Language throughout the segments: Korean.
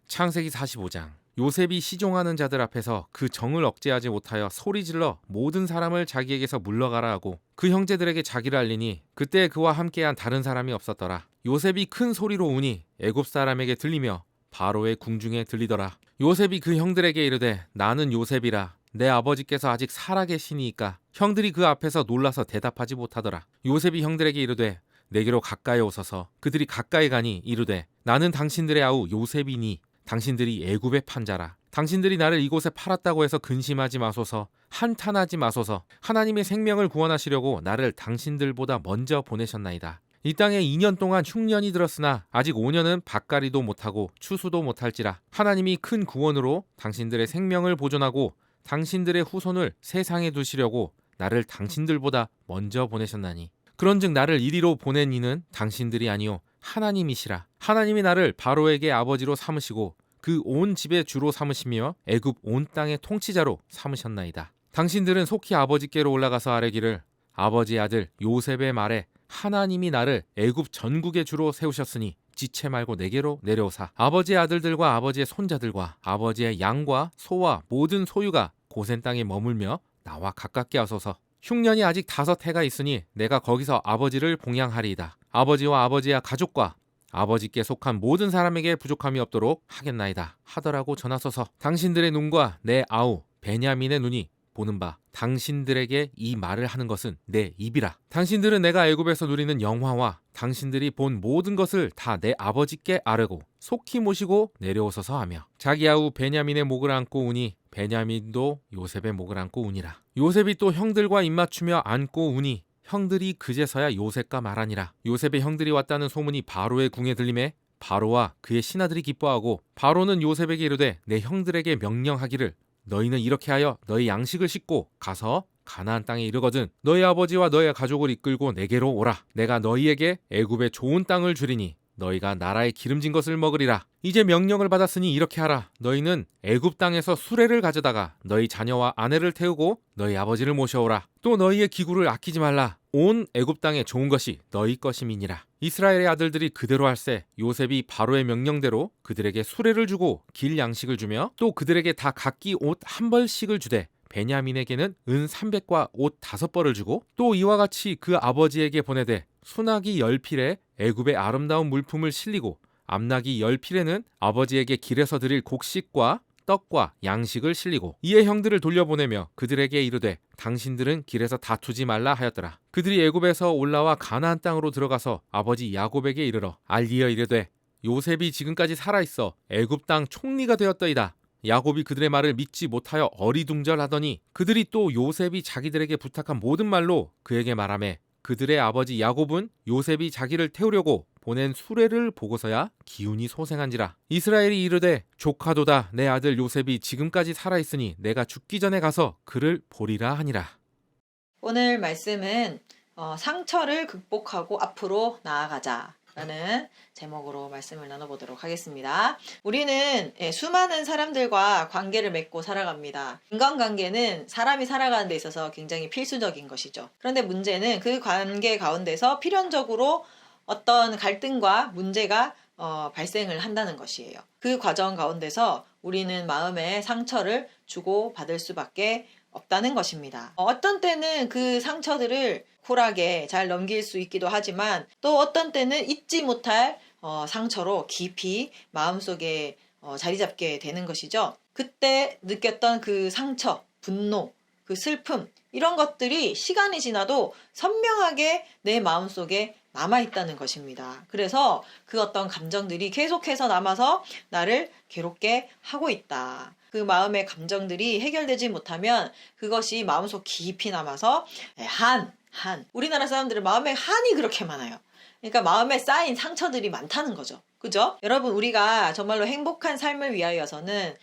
창세기 45장. 요셉이 시종하는 자들 앞에서 그 정을 억제하지 못하여 소리질러 모든 사람을 자기에게서 물러가라 하고 그 형제들에게 자기를 알리니 그때 그와 함께한 다른 사람이 없었더라. 요셉이 큰 소리로 우니 애굽 사람에게 들리며 바로의 궁중에 들리더라. 요셉이 그 형들에게 이르되 나는 요셉이라. 내 아버지께서 아직 살아계시니이까. 형들이 그 앞에서 놀라서 대답하지 못하더라. 요셉이 형들에게 이르되 내게로 가까이 오소서. 그들이 가까이 가니 이르되 나는 당신들의 아우 요셉이니 당신들이 애굽의 판자라. 당신들이 나를 이곳에 팔았다고 해서 근심하지 마소서. 한탄하지 마소서. 하나님의 생명을 구원하시려고 나를 당신들보다 먼저 보내셨나이다. 이 땅에 2년 동안 흉년이 들었으나 아직 5년은 밭갈이도 못하고 추수도 못할지라. 하나님이 큰 구원으로 당신들의 생명을 보존하고 당신들의 후손을 세상에 두시려고 나를 당신들보다 먼저 보내셨나니 그런즉 나를 이리로 보낸 이는 당신들이 아니요 하나님이시라. 하나님이 나를 바로에게 아버지로 삼으시고 그 온 집의 주로 삼으시며 애굽 온 땅의 통치자로 삼으셨나이다. 당신들은 속히 아버지께로 올라가서 아뢰기를 아버지의 아들 요셉의 말에 하나님이 나를 애굽 전국의 주로 세우셨으니 지체 말고 내게로 내려오사 아버지의 아들들과 아버지의 손자들과 아버지의 양과 소와 모든 소유가 고센 땅에 머물며 나와 가깝게 하소서. 흉년이 아직 5해가 있으니 내가 거기서 아버지를 봉양하리이다. 아버지와 아버지의 가족과 아버지께 속한 모든 사람에게 부족함이 없도록 하겠나이다 하더라고 전하소서. 당신들의 눈과 내 아우 베냐민의 눈이 보는 바 당신들에게 이 말을 하는 것은 내 입이라. 당신들은 내가 애굽에서 누리는 영화와 당신들이 본 모든 것을 다 내 아버지께 아뢰고 속히 모시고 내려오소서 하며 자기 아우 베냐민의 목을 안고 우니 베냐민도 요셉의 목을 안고 우니라. 요셉이 또 형들과 입맞추며 안고 우니 형들이 그제서야 요셉과 말하니라. 요셉의 형들이 왔다는 소문이 바로의 궁에 들림에 바로와 그의 신하들이 기뻐하고 바로는 요셉에게 이르되 내 형들에게 명령하기를 너희는 이렇게 하여 너희 양식을 싣고 가서 가나안 땅에 이르거든 너희 아버지와 너희 가족을 이끌고 내게로 오라. 내가 너희에게 애굽의 좋은 땅을 주리니 너희가 나라의 기름진 것을 먹으리라. 이제 명령을 받았으니 이렇게 하라. 너희는 애굽 땅에서 수레를 가져다가 너희 자녀와 아내를 태우고 너희 아버지를 모셔오라. 또 너희의 기구를 아끼지 말라. 온 애굽 땅에 좋은 것이 너희 것임이니라. 이스라엘의 아들들이 그대로 할세. 요셉이 바로의 명령대로 그들에게 수레를 주고 길 양식을 주며 또 그들에게 다 각기 옷 한 벌씩을 주되 베냐민에게는 은 300과 옷 5벌을 주고 또 이와 같이 그 아버지에게 보내되 순하기 10필에 애굽의 아름다운 물품을 실리고 암나기 10필에는 아버지에게 길에서 드릴 곡식과 떡과 양식을 실리고 이에 형들을 돌려보내며 그들에게 이르되 당신들은 길에서 다투지 말라 하였더라. 그들이 애굽에서 올라와 가나안 땅으로 들어가서 아버지 야곱에게 이르러 알리어 이르되 요셉이 지금까지 살아있어 애굽 땅 총리가 되었더이다. 야곱이 그들의 말을 믿지 못하여 어리둥절하더니 그들이 또 요셉이 자기들에게 부탁한 모든 말로 그에게 말하매 그들의 아버지 야곱은 요셉이 자기를 태우려고 보낸 수레를 보고서야 기운이 소생한지라. 이스라엘이 이르되 조카도다. 내 아들 요셉이 지금까지 살아있으니 내가 죽기 전에 가서 그를 보리라 하니라. 오늘 말씀은 상처를 극복하고 앞으로 나아가자 라는 제목으로 말씀을 나눠보도록 하겠습니다. 우리는 수많은 사람들과 관계를 맺고 살아갑니다. 인간관계는 사람이 살아가는 데 있어서 굉장히 필수적인 것이죠. 그런데 문제는 그 관계 가운데서 필연적으로 어떤 갈등과 문제가 발생을 한다는 것이에요. 그 과정 가운데서 우리는 마음의 상처를 주고 받을 수밖에 없다는 것입니다. 어떤 때는 그 상처들을 쿨하게 잘 넘길 수 있기도 하지만 또 어떤 때는 잊지 못할 상처로 깊이 마음속에 자리 잡게 되는 것이죠. 그때 느꼈던 그 상처, 분노, 그 슬픔 이런 것들이 시간이 지나도 선명하게 내 마음속에 남아있다는 것입니다. 그래서 그 어떤 감정들이 계속해서 남아서 나를 괴롭게 하고 있다. 그 마음의 감정들이 해결되지 못하면 그것이 마음속 깊이 남아서 우리나라 사람들은 마음에 한이 그렇게 많아요. 그러니까 마음에 쌓인 상처들이 많다는 거죠. 그죠? 여러분, 우리가 정말로 행복한 삶을 위하여서는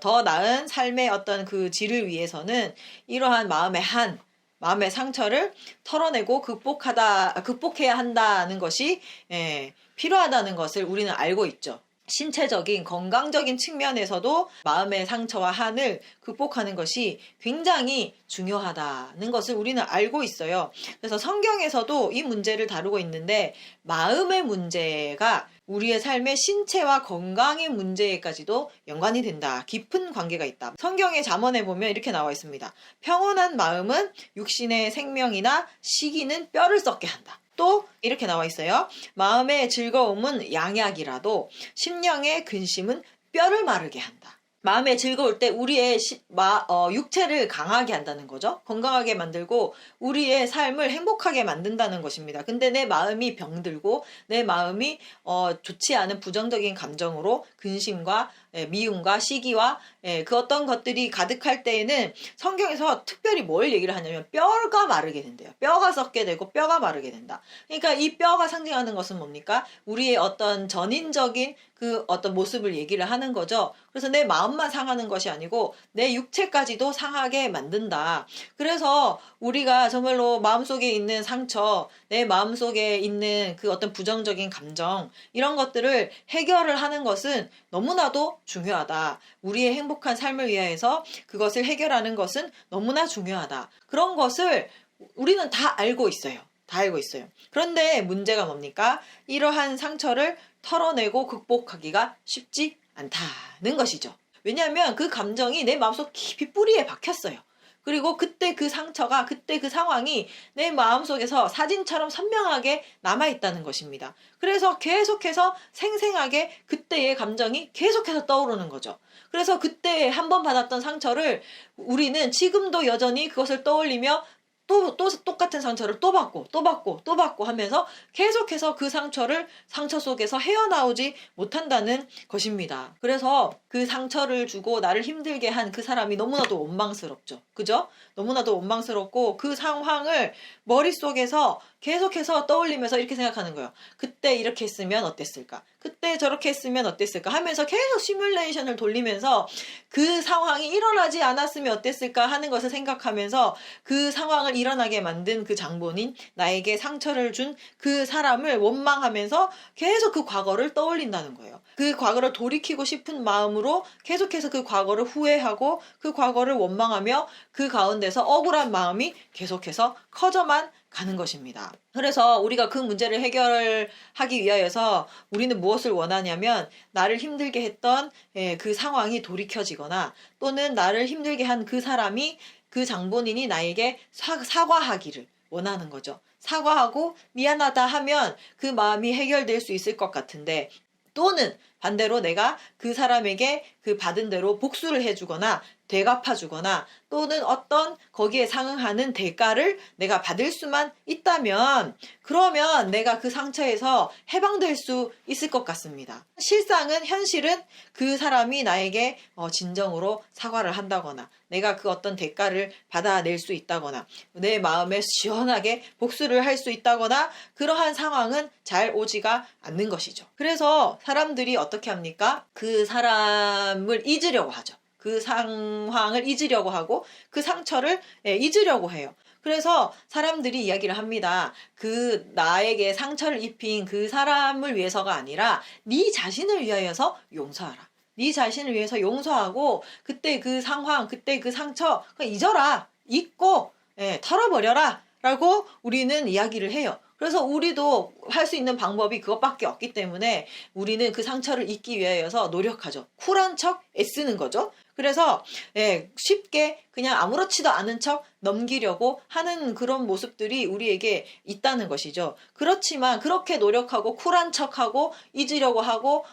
더 나은 삶의 어떤 그 질을 위해서는 이러한 마음의 상처를 털어내고 극복해야 한다는 것이 필요하다는 것을 우리는 알고 있죠. 신체적인 건강적인 측면에서도 마음의 상처와 한을 극복하는 것이 굉장히 중요하다는 것을 우리는 알고 있어요. 그래서 성경에서도 이 문제를 다루고 있는데 마음의 문제가 우리의 삶의 신체와 건강의 문제까지도 연관이 된다. 깊은 관계가 있다. 성경의 잠언에 보면 이렇게 나와 있습니다. 평온한 마음은 육신의 생명이나 시기는 뼈를 썩게 한다. 또 이렇게 나와 있어요. 마음의 즐거움은 양약이라도 심령의 근심은 뼈를 마르게 한다. 마음에 즐거울 때 우리의 육체를 강하게 한다는 거죠. 건강하게 만들고 우리의 삶을 행복하게 만든다는 것입니다. 근데 내 마음이 병들고 내 마음이 좋지 않은 부정적인 감정으로 근심과 미움과 시기와 그 어떤 것들이 가득할 때에는 성경에서 특별히 뭘 얘기를 하냐면 뼈가 마르게 된대요. 뼈가 썩게 되고 뼈가 마르게 된다. 그러니까 이 뼈가 상징하는 것은 뭡니까? 우리의 어떤 전인적인 그 어떤 모습을 얘기를 하는 거죠. 그래서 내 마음만 상하는 것이 아니고 내 육체까지도 상하게 만든다. 그래서 우리가 정말로 마음속에 있는 상처, 내 마음속에 있는 그 어떤 부정적인 감정 이런 것들을 해결을 하는 것은 너무나도 중요하다. 우리의 행복한 삶을 위하여서 그것을 해결하는 것은 너무나 중요하다. 그런 것을 우리는 다 알고 있어요. 다 알고 있어요. 그런데 문제가 뭡니까? 이러한 상처를 털어내고 극복하기가 쉽지 않다는 것이죠. 왜냐하면 그 감정이 내 마음속 깊이 뿌리에 박혔어요. 그리고 그때 그 상처가, 그때 그 상황이 내 마음속에서 사진처럼 선명하게 남아있다는 것입니다. 그래서 계속해서 생생하게 그때의 감정이 계속해서 떠오르는 거죠. 그래서 그때 한 번 받았던 상처를 우리는 지금도 여전히 그것을 떠올리며 또 똑같은 상처를 또 받고 하면서 계속해서 그 상처 속에서 헤어나오지 못한다는 것입니다. 그래서 그 상처를 주고 나를 힘들게 한 그 사람이 너무나도 원망스럽죠. 그죠? 너무나도 원망스럽고 그 상황을 머릿속에서 계속해서 떠올리면서 이렇게 생각하는 거예요. 그때 이렇게 했으면 어땠을까? 그때 저렇게 했으면 어땠을까? 하면서 계속 시뮬레이션을 돌리면서 그 상황이 일어나지 않았으면 어땠을까 하는 것을 생각하면서 그 상황을 일어나게 만든 그 장본인, 나에게 상처를 준 그 사람을 원망하면서 계속 그 과거를 떠올린다는 거예요. 그 과거를 돌이키고 싶은 마음으로 계속해서 그 과거를 후회하고 그 과거를 원망하며 그 가운데서 억울한 마음이 계속해서 커져만 가는 것입니다. 그래서 우리가 그 문제를 해결하기 위하여서 우리는 무엇을 원하냐면 나를 힘들게 했던 그 상황이 돌이켜지거나 또는 나를 힘들게 한 그 사람이 그 장본인이 나에게 사과하기를 원하는 거죠. 사과하고 미안하다 하면 그 마음이 해결될 수 있을 것 같은데 또는 반대로 내가 그 사람에게 그 받은 대로 복수를 해주거나 되갚아주거나 또는 어떤 거기에 상응하는 대가를 내가 받을 수만 있다면 그러면 내가 그 상처에서 해방될 수 있을 것 같습니다. 현실은 그 사람이 나에게 진정으로 사과를 한다거나 내가 그 어떤 대가를 받아낼 수 있다거나 내 마음에 시원하게 복수를 할 수 있다거나 그러한 상황은 잘 오지가 않는 것이죠. 그래서 사람들이 어떻게 합니까? 그 사람을 잊으려고 하죠. 그 상황을 잊으려고 하고 그 상처를 잊으려고 해요. 그래서 사람들이 이야기를 합니다. 그 나에게 상처를 입힌 그 사람을 위해서가 아니라 네 자신을 위하여서 용서하라. 네 자신을 위해서 용서하고 그때 그 상황, 그때 그 상처 잊어라. 잊고 털어버려라. 라고 우리는 이야기를 해요. 그래서 우리도 할 수 있는 방법이 그것밖에 없기 때문에 우리는 그 상처를 잊기 위하여서 노력하죠. 쿨한 척 애쓰는 거죠. 그래서 쉽게 그냥 아무렇지도 않은 척 넘기려고 하는 그런 모습들이 우리에게 있다는 것이죠. 그렇지만 그렇게 노력하고 쿨한 척하고 잊으려고 하고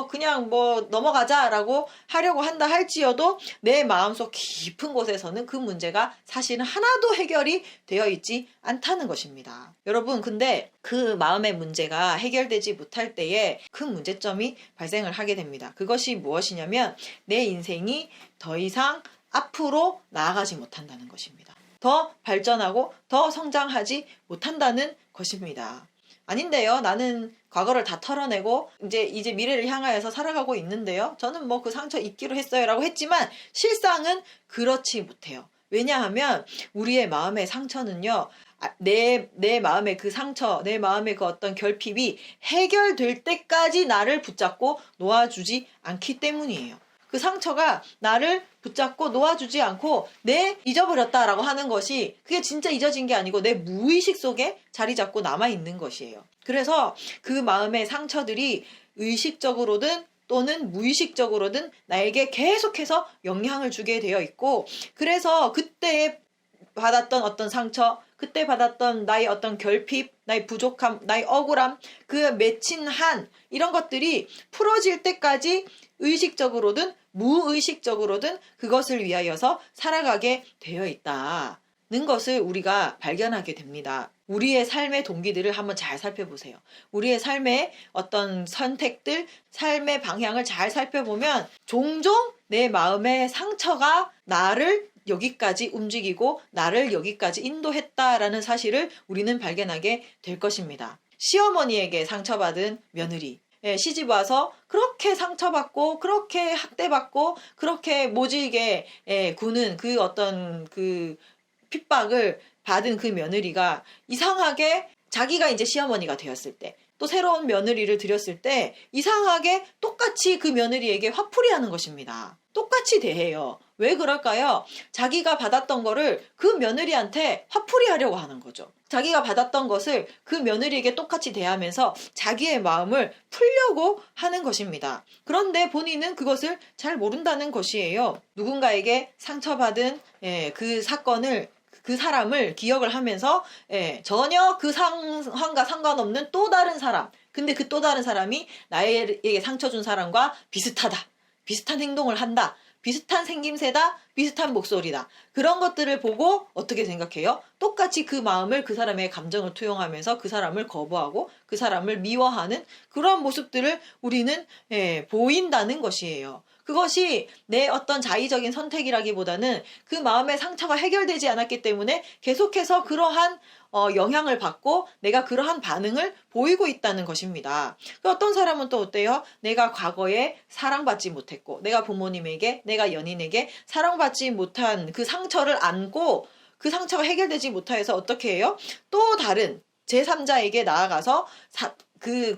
그냥 넘어가자라고 하려고 한다 할지어도 내 마음속 깊은 곳에서는 그 문제가 사실은 하나도 해결이 되어 있지 않다는 것입니다. 여러분 근데 그 마음의 문제가 해결되지 못할 때에 큰 문제점이 발생을 하게 됩니다. 그것이 무엇이냐면 내 인생이 더 이상 앞으로 나아가지 못한다는 것입니다. 더 발전하고 더 성장하지 못한다는 것입니다. 아닌데요. 나는 과거를 다 털어내고 이제 미래를 향하여서 살아가고 있는데요. 저는 그 상처 잊기로 했어요 라고 했지만 실상은 그렇지 못해요. 왜냐하면 우리의 마음의 상처는요. 내 마음의 그 상처, 내 마음의 그 어떤 결핍이 해결될 때까지 나를 붙잡고 놓아주지 않기 때문이에요. 그 상처가 나를 붙잡고 놓아주지 않고 내 잊어버렸다라고 하는 것이 그게 진짜 잊어진 게 아니고 내 무의식 속에 자리 잡고 남아있는 것이에요. 그래서 그 마음의 상처들이 의식적으로든 또는 무의식적으로든 나에게 계속해서 영향을 주게 되어 있고, 그래서 그때 받았던 어떤 상처, 그때 받았던 나의 어떤 결핍, 나의 부족함, 나의 억울함, 그 맺힌 한, 이런 것들이 풀어질 때까지 의식적으로든 무의식적으로든 그것을 위하여서 살아가게 되어 있다는 것을 우리가 발견하게 됩니다. 우리의 삶의 동기들을 한번 잘 살펴보세요. 우리의 삶의 어떤 선택들, 삶의 방향을 잘 살펴보면 종종 내 마음의 상처가 나를 여기까지 움직이고 나를 여기까지 인도했다라는 사실을 우리는 발견하게 될 것입니다. 시어머니에게 상처받은 며느리, 시집 와서 그렇게 상처받고 그렇게 학대받고 그렇게 모질게 구는 그 어떤 그 핍박을 받은 그 며느리가 이상하게 자기가 이제 시어머니가 되었을 때, 또 새로운 며느리를 들였을 때 이상하게 똑같이 그 며느리에게 화풀이하는 것입니다. 똑같이 대해요. 왜 그럴까요? 자기가 받았던 거를 그 며느리한테 화풀이하려고 하는 거죠. 자기가 받았던 것을 그 며느리에게 똑같이 대하면서 자기의 마음을 풀려고 하는 것입니다. 그런데 본인은 그것을 잘 모른다는 것이에요. 누군가에게 상처받은 그 사건을, 그 사람을 기억을 하면서 전혀 그 상황과 상관없는 또 다른 사람, 근데 그 또 다른 사람이 나에게 상처 준 사람과 비슷하다, 비슷한 행동을 한다, 비슷한 생김새다, 비슷한 목소리다, 그런 것들을 보고 어떻게 생각해요? 똑같이 그 마음을, 그 사람의 감정을 투영하면서 그 사람을 거부하고 그 사람을 미워하는 그런 모습들을 우리는 보인다는 것이에요. 그것이 내 어떤 자의적인 선택이라기보다는 그 마음의 상처가 해결되지 않았기 때문에 계속해서 그러한 영향을 받고 내가 그러한 반응을 보이고 있다는 것입니다. 어떤 사람은 또 어때요? 내가 과거에 사랑받지 못했고, 내가 부모님에게, 내가 연인에게 사랑받지 못한 그 상처를 안고 그 상처가 해결되지 못해서 어떻게 해요? 또 다른 제3자에게 나아가서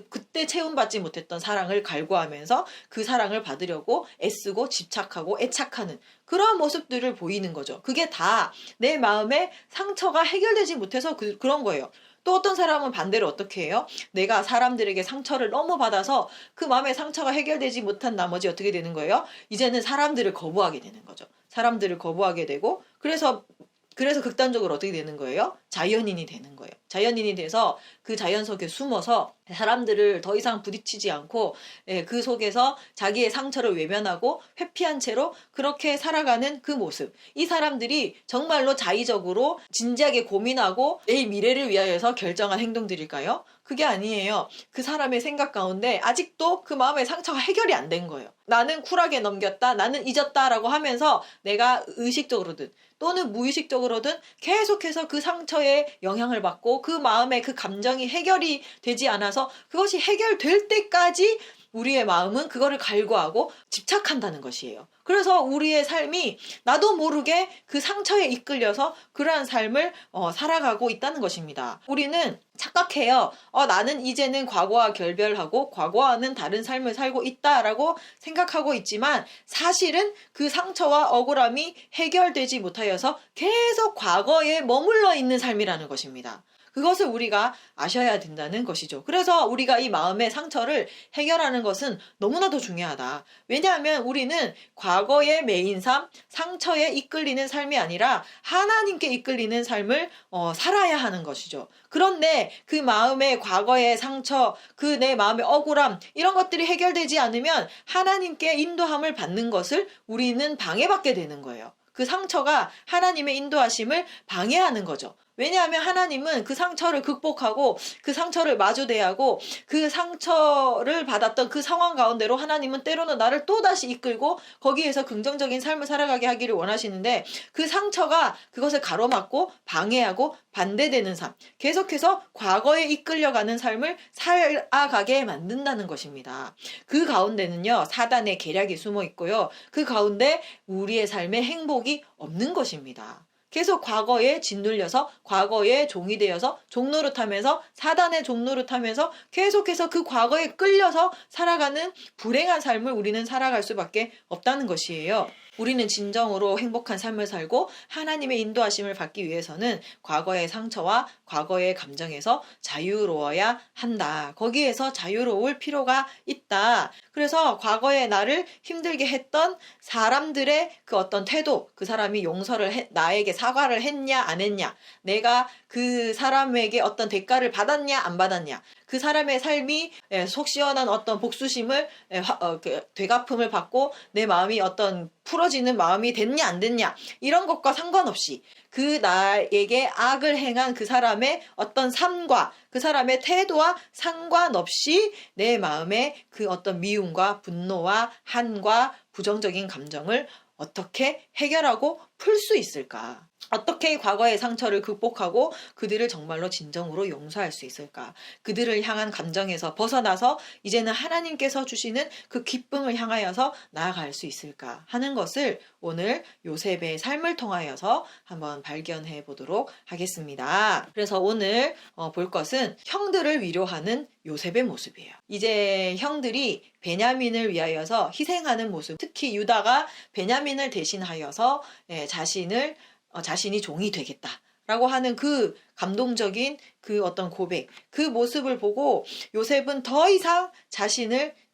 그때 채움받지 못했던 사랑을 갈구하면서 그 사랑을 받으려고 애쓰고 집착하고 애착하는 그런 모습들을 보이는 거죠. 그게 다 내 마음의 상처가 해결되지 못해서 그런 거예요. 또 어떤 사람은 반대로 어떻게 해요? 내가 사람들에게 상처를 너무 받아서 그 마음의 상처가 해결되지 못한 나머지 어떻게 되는 거예요? 이제는 사람들을 거부하게 되는 거죠. 사람들을 거부하게 되고, 그래서 극단적으로 어떻게 되는 거예요? 자연인이 되는 거예요. 자연인이 돼서 그 자연 속에 숨어서 사람들을 더 이상 부딪히지 않고 그 속에서 자기의 상처를 외면하고 회피한 채로 그렇게 살아가는 그 모습. 이 사람들이 정말로 자의적으로 진지하게 고민하고 내일 미래를 위하여서 결정한 행동들일까요? 그게 아니에요. 그 사람의 생각 가운데 아직도 그 마음의 상처가 해결이 안 된 거예요. 나는 쿨하게 넘겼다, 나는 잊었다라고 하면서 내가 의식적으로든 또는 무의식적으로든 계속해서 그 상처에 영향을 받고 그 마음의 그 감정이 해결이 되지 않아서 그것이 해결될 때까지 우리의 마음은 그거를 갈구하고 집착한다는 것이에요. 그래서 우리의 삶이 나도 모르게 그 상처에 이끌려서 그러한 삶을 살아가고 있다는 것입니다. 우리는 착각해요. 나는 이제는 과거와 결별하고 과거와는 다른 삶을 살고 있다라고 생각하고 있지만 사실은 그 상처와 억울함이 해결되지 못하여서 계속 과거에 머물러 있는 삶이라는 것입니다. 그것을 우리가 아셔야 된다는 것이죠. 그래서 우리가 이 마음의 상처를 해결하는 것은 너무나도 중요하다. 왜냐하면 우리는 과거의 매인 삶, 상처에 이끌리는 삶이 아니라 하나님께 이끌리는 삶을 살아야 하는 것이죠. 그런데 그 마음의 과거의 상처, 그 내 마음의 억울함, 이런 것들이 해결되지 않으면 하나님께 인도함을 받는 것을 우리는 방해받게 되는 거예요. 그 상처가 하나님의 인도하심을 방해하는 거죠. 왜냐하면 하나님은 그 상처를 극복하고 그 상처를 마주대하고 그 상처를 받았던 그 상황 가운데로 하나님은 때로는 나를 또다시 이끌고 거기에서 긍정적인 삶을 살아가게 하기를 원하시는데, 그 상처가 그것을 가로막고 방해하고 반대되는 삶, 계속해서 과거에 이끌려가는 삶을 살아가게 만든다는 것입니다. 그 가운데는요, 사단의 계략이 숨어 있고요, 그 가운데 우리의 삶에 행복이 없는 것입니다. 계속 과거에 짓눌려서 과거에 종이 되어서 종노릇하면서 사단의 종노릇하면서 계속해서 그 과거에 끌려서 살아가는 불행한 삶을 우리는 살아갈 수밖에 없다는 것이에요. 우리는 진정으로 행복한 삶을 살고 하나님의 인도하심을 받기 위해서는 과거의 상처와 과거의 감정에서 자유로워야 한다. 거기에서 자유로울 필요가 있다. 그래서 과거에 나를 힘들게 했던 사람들의 그 어떤 태도, 그 사람이 나에게 사과를 했냐 안 했냐, 내가 그 사람에게 어떤 대가를 받았냐 안 받았냐, 그 사람의 삶이 속 시원한 어떤 복수심을 되갚음을 받고 내 마음이 어떤 풀어지는 마음이 됐냐 안 됐냐, 이런 것과 상관없이 그 나에게 악을 행한 그 사람의 어떤 삶과 그 사람의 태도와 상관없이 내 마음에 그 어떤 미움과 분노와 한과 부정적인 감정을 어떻게 해결하고 풀 수 있을까? 어떻게 과거의 상처를 극복하고 그들을 정말로 진정으로 용서할 수 있을까? 그들을 향한 감정에서 벗어나서 이제는 하나님께서 주시는 그 기쁨을 향하여서 나아갈 수 있을까 하는 것을 오늘 요셉의 삶을 통하여서 한번 발견해 보도록 하겠습니다. 그래서 오늘 볼 것은 형들을 위로하는 요셉의 모습이에요. 이제 형들이 베냐민을 위하여서 희생하는 모습, 특히 유다가 베냐민을 대신하여서 자신이 종이 되겠다라고 하는 그 감동적인 그 어떤 고백, 그 모습을 보고 요셉은 더 이상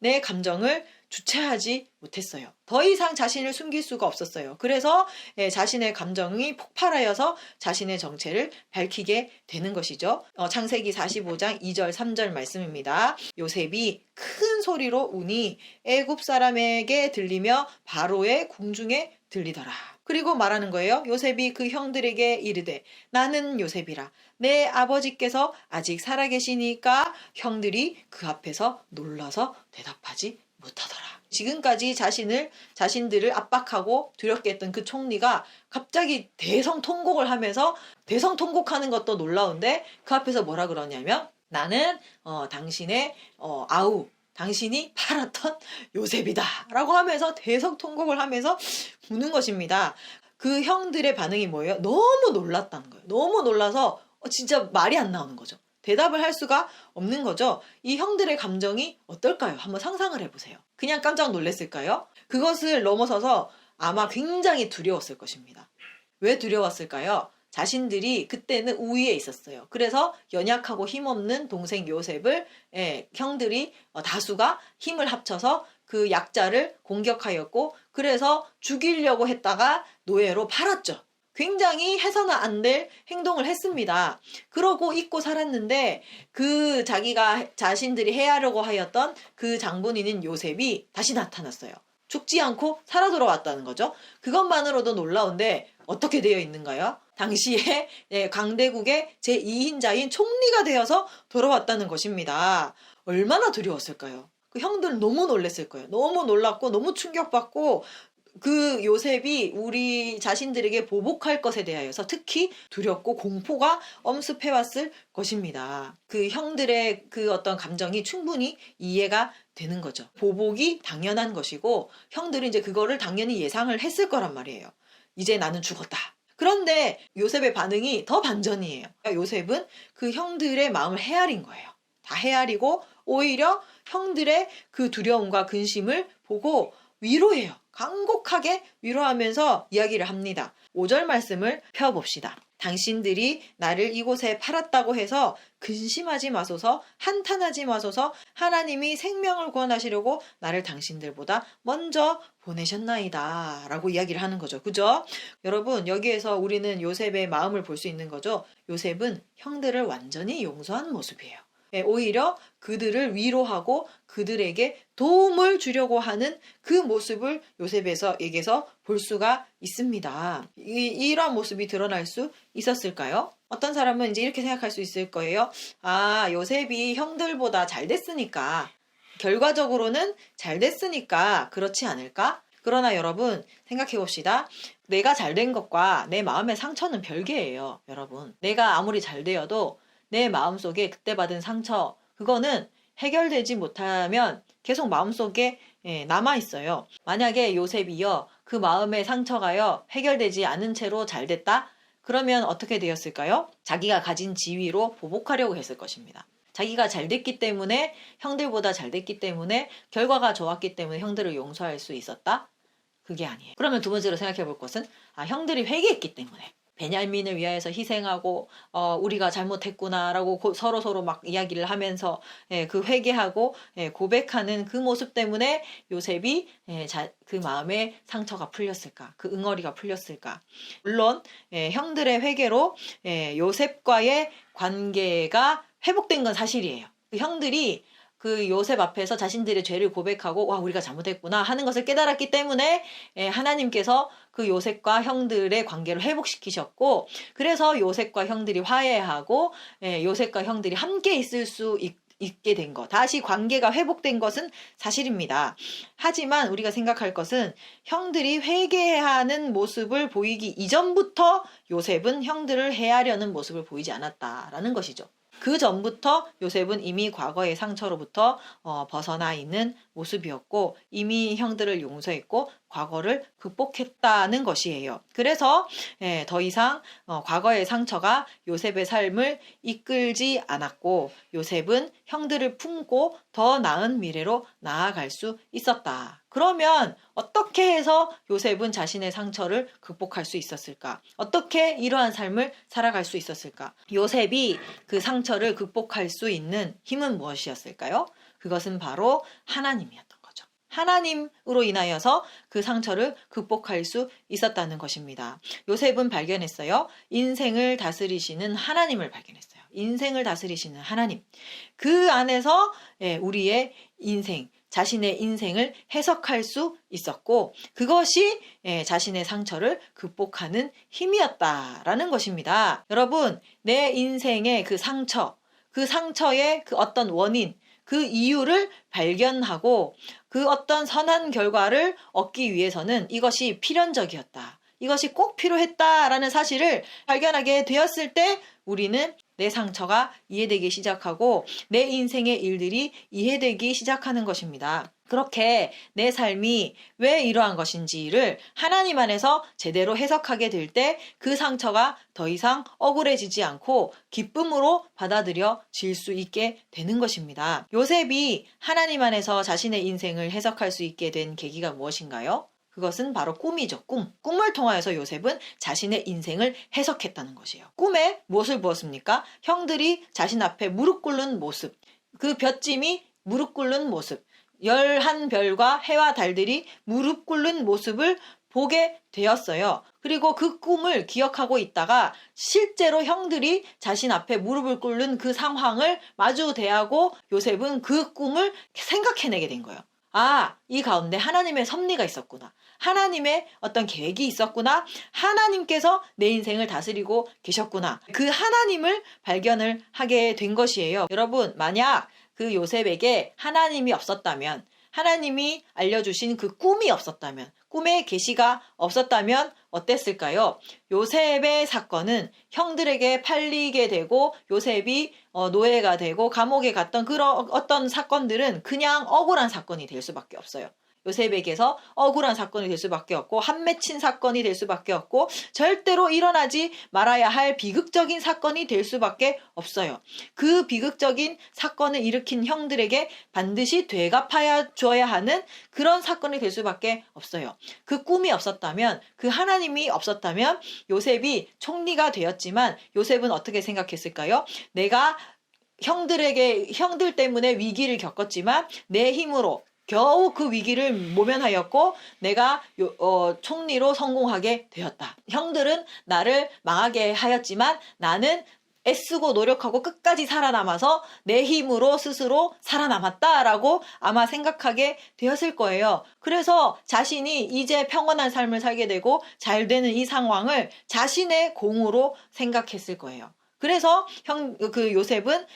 내 감정을 주체하지 못했어요. 더 이상 자신을 숨길 수가 없었어요. 그래서 자신의 감정이 폭발하여서 자신의 정체를 밝히게 되는 것이죠. 창세기 45장 2절 3절 말씀입니다. 요셉이 큰 소리로 우니 애굽 사람에게 들리며 바로의 궁중에 들리더라. 그리고 말하는 거예요. 요셉이 그 형들에게 이르되 나는 요셉이라. 내 아버지께서 아직 살아계시니까 형들이 그 앞에서 놀라서 대답하지 못하더라. 지금까지 자신들을 압박하고 두렵게 했던 그 총리가 갑자기 대성통곡을 하면서, 대성통곡하는 것도 놀라운데 그 앞에서 뭐라 그러냐면 나는 당신의 당신이 팔았던 요셉이다 라고 하면서 대성통곡을 하면서 우는 것입니다. 그 형들의 반응이 뭐예요? 너무 놀랐다는 거예요. 너무 놀라서 진짜 말이 안 나오는 거죠. 대답을 할 수가 없는 거죠. 이 형들의 감정이 어떨까요? 한번 상상을 해보세요. 그냥 깜짝 놀랐을까요? 그것을 넘어서서 아마 굉장히 두려웠을 것입니다. 왜 두려웠을까요? 자신들이 그때는 우위에 있었어요. 그래서 연약하고 힘없는 동생 요셉을 형들이 다수가 힘을 합쳐서 그 약자를 공격하였고, 그래서 죽이려고 했다가 노예로 팔았죠. 굉장히 해서는 안 될 행동을 했습니다. 그러고 잊고 살았는데 그 자신들이 해하려고 하였던 그 장본인인 요셉이 다시 나타났어요. 죽지 않고 살아 돌아왔다는 거죠. 그것만으로도 놀라운데 어떻게 되어 있는가요? 당시에 강대국의 제2인자인 총리가 되어서 돌아왔다는 것입니다. 얼마나 두려웠을까요? 그 형들은 너무 놀랐을 거예요. 너무 놀랐고 너무 충격받고 그 요셉이 우리 자신들에게 보복할 것에 대하여서 특히 두렵고 공포가 엄습해왔을 것입니다. 그 형들의 그 어떤 감정이 충분히 이해가 되는 거죠. 보복이 당연한 것이고 형들은 이제 그거를 당연히 예상을 했을 거란 말이에요. 이제 나는 죽었다. 그런데 요셉의 반응이 더 반전이에요. 요셉은 그 형들의 마음을 헤아린 거예요. 다 헤아리고 오히려 형들의 그 두려움과 근심을 보고 위로해요. 간곡하게 위로하면서 이야기를 합니다. 5절 말씀을 펴봅시다. 당신들이 나를 이곳에 팔았다고 해서 근심하지 마소서, 한탄하지 마소서. 하나님이 생명을 구원하시려고 나를 당신들보다 먼저 보내셨나이다 라고 이야기를 하는 거죠. 그죠? 여러분, 여기에서 우리는 요셉의 마음을 볼 수 있는 거죠. 요셉은 형들을 완전히 용서한 모습이에요. 오히려 그들을 위로하고 그들에게 도움을 주려고 하는 그 모습을 요셉에게서 볼 수가 있습니다. 이러한 모습이 드러날 수 있었을까요? 어떤 사람은 이제 이렇게 생각할 수 있을 거예요. 요셉이 형들보다 잘 됐으니까, 결과적으로는 잘 됐으니까 그렇지 않을까? 그러나 여러분, 생각해 봅시다. 내가 잘 된 것과 내 마음의 상처는 별개예요. 여러분, 내가 아무리 잘 되어도 내 마음속에 그때 받은 상처, 그거는 해결되지 못하면 계속 마음속에 남아있어요. 만약에 요셉이요, 그 마음의 상처가요 해결되지 않은 채로 잘 됐다? 그러면 어떻게 되었을까요? 자기가 가진 지위로 보복하려고 했을 것입니다. 자기가 잘 됐기 때문에, 형들보다 잘 됐기 때문에, 결과가 좋았기 때문에 형들을 용서할 수 있었다? 그게 아니에요. 그러면 두 번째로 생각해 볼 것은, 형들이 회개했기 때문에, 베냐민을 위하여서 희생하고 우리가 잘못했구나라고 서로 막 이야기를 하면서 그 회개하고 고백하는 그 모습 때문에 요셉이 그 마음의 상처가 풀렸을까? 그 응어리가 풀렸을까? 물론 형들의 회개로 요셉과의 관계가 회복된 건 사실이에요. 그 형들이 그 요셉 앞에서 자신들의 죄를 고백하고 와 우리가 잘못했구나 하는 것을 깨달았기 때문에 하나님께서 그 요셉과 형들의 관계를 회복시키셨고, 그래서 요셉과 형들이 화해하고 요셉과 형들이 함께 있을 수 있게 된 것, 다시 관계가 회복된 것은 사실입니다. 하지만 우리가 생각할 것은 형들이 회개하는 모습을 보이기 이전부터 요셉은 형들을 해하려는 모습을 보이지 않았다라는 것이죠. 그 전부터 요셉은 이미 과거의 상처로부터 벗어나 있는 모습이었고, 이미 형들을 용서했고 과거를 극복했다는 것이에요. 그래서 더 이상 과거의 상처가 요셉의 삶을 이끌지 않았고, 요셉은 형들을 품고 더 나은 미래로 나아갈 수 있었다. 그러면 어떻게 해서 요셉은 자신의 상처를 극복할 수 있었을까? 어떻게 이러한 삶을 살아갈 수 있었을까? 요셉이 그 상처를 극복할 수 있는 힘은 무엇이었을까요? 그것은 바로 하나님이었던 거죠. 하나님으로 인하여서 그 상처를 극복할 수 있었다는 것입니다. 요셉은 발견했어요. 인생을 다스리시는 하나님을 발견했어요. 인생을 다스리시는 하나님. 그 안에서 우리의 인생, 자신의 인생을 해석할 수 있었고, 그것이 자신의 상처를 극복하는 힘이었다라는 것입니다. 여러분, 내 인생의 그 상처의 그 어떤 원인, 그 이유를 발견하고 그 어떤 선한 결과를 얻기 위해서는 이것이 필연적이었다, 이것이 꼭 필요했다라는 사실을 발견하게 되었을 때 우리는 내 상처가 이해되기 시작하고 내 인생의 일들이 이해되기 시작하는 것입니다. 그렇게 내 삶이 왜 이러한 것인지를 하나님 안에서 제대로 해석하게 될 때 그 상처가 더 이상 억울해지지 않고 기쁨으로 받아들여질 수 있게 되는 것입니다. 요셉이 하나님 안에서 자신의 인생을 해석할 수 있게 된 계기가 무엇인가요? 그것은 바로 꿈이죠. 꿈을 통하여서 요셉은 자신의 인생을 해석했다는 것이에요. 꿈에 무엇을 보았습니까? 형들이 자신 앞에 무릎 꿇는 모습, 그 볏짐이 무릎 꿇는 모습, 11별과 해와 달들이 무릎 꿇는 모습을 보게 되었어요. 그리고 그 꿈을 기억하고 있다가 실제로 형들이 자신 앞에 무릎을 꿇는 그 상황을 마주대하고 요셉은 그 꿈을 생각해내게 된 거예요. 이 가운데 하나님의 섭리가 있었구나. 하나님의 어떤 계획이 있었구나. 하나님께서 내 인생을 다스리고 계셨구나. 그 하나님을 발견을 하게 된 것이에요. 여러분, 만약 그 요셉에게 하나님이 없었다면, 하나님이 알려주신 그 꿈이 없었다면, 꿈의 계시가 없었다면 어땠을까요? 요셉의 사건은 형들에게 팔리게 되고 요셉이 노예가 되고 감옥에 갔던 그런 어떤 사건들은 그냥 억울한 사건이 될 수밖에 없어요. 요셉에게서 억울한 사건이 될 수밖에 없고 한 맺힌 사건이 될 수밖에 없고 절대로 일어나지 말아야 할 비극적인 사건이 될 수밖에 없어요. 그 비극적인 사건을 일으킨 형들에게 반드시 되갚아야 줘야 하는 그런 사건이 될 수밖에 없어요. 그 꿈이 없었다면, 그 하나님이 없었다면 요셉이 총리가 되었지만 요셉은 어떻게 생각했을까요? 내가 형들 때문에 위기를 겪었지만 내 힘으로 겨우 그 위기를 모면하였고 내가 총리로 성공하게 되었다. 형들은 나를 망하게 하였지만 나는 애쓰고 노력하고 끝까지 살아남아서 내 힘으로 스스로 살아남았다라고 아마 생각하게 되었을 거예요. 그래서 자신이 이제 평온한 삶을 살게 되고 잘 되는 이 상황을 자신의 공으로 생각했을 거예요. 그래서 요셉은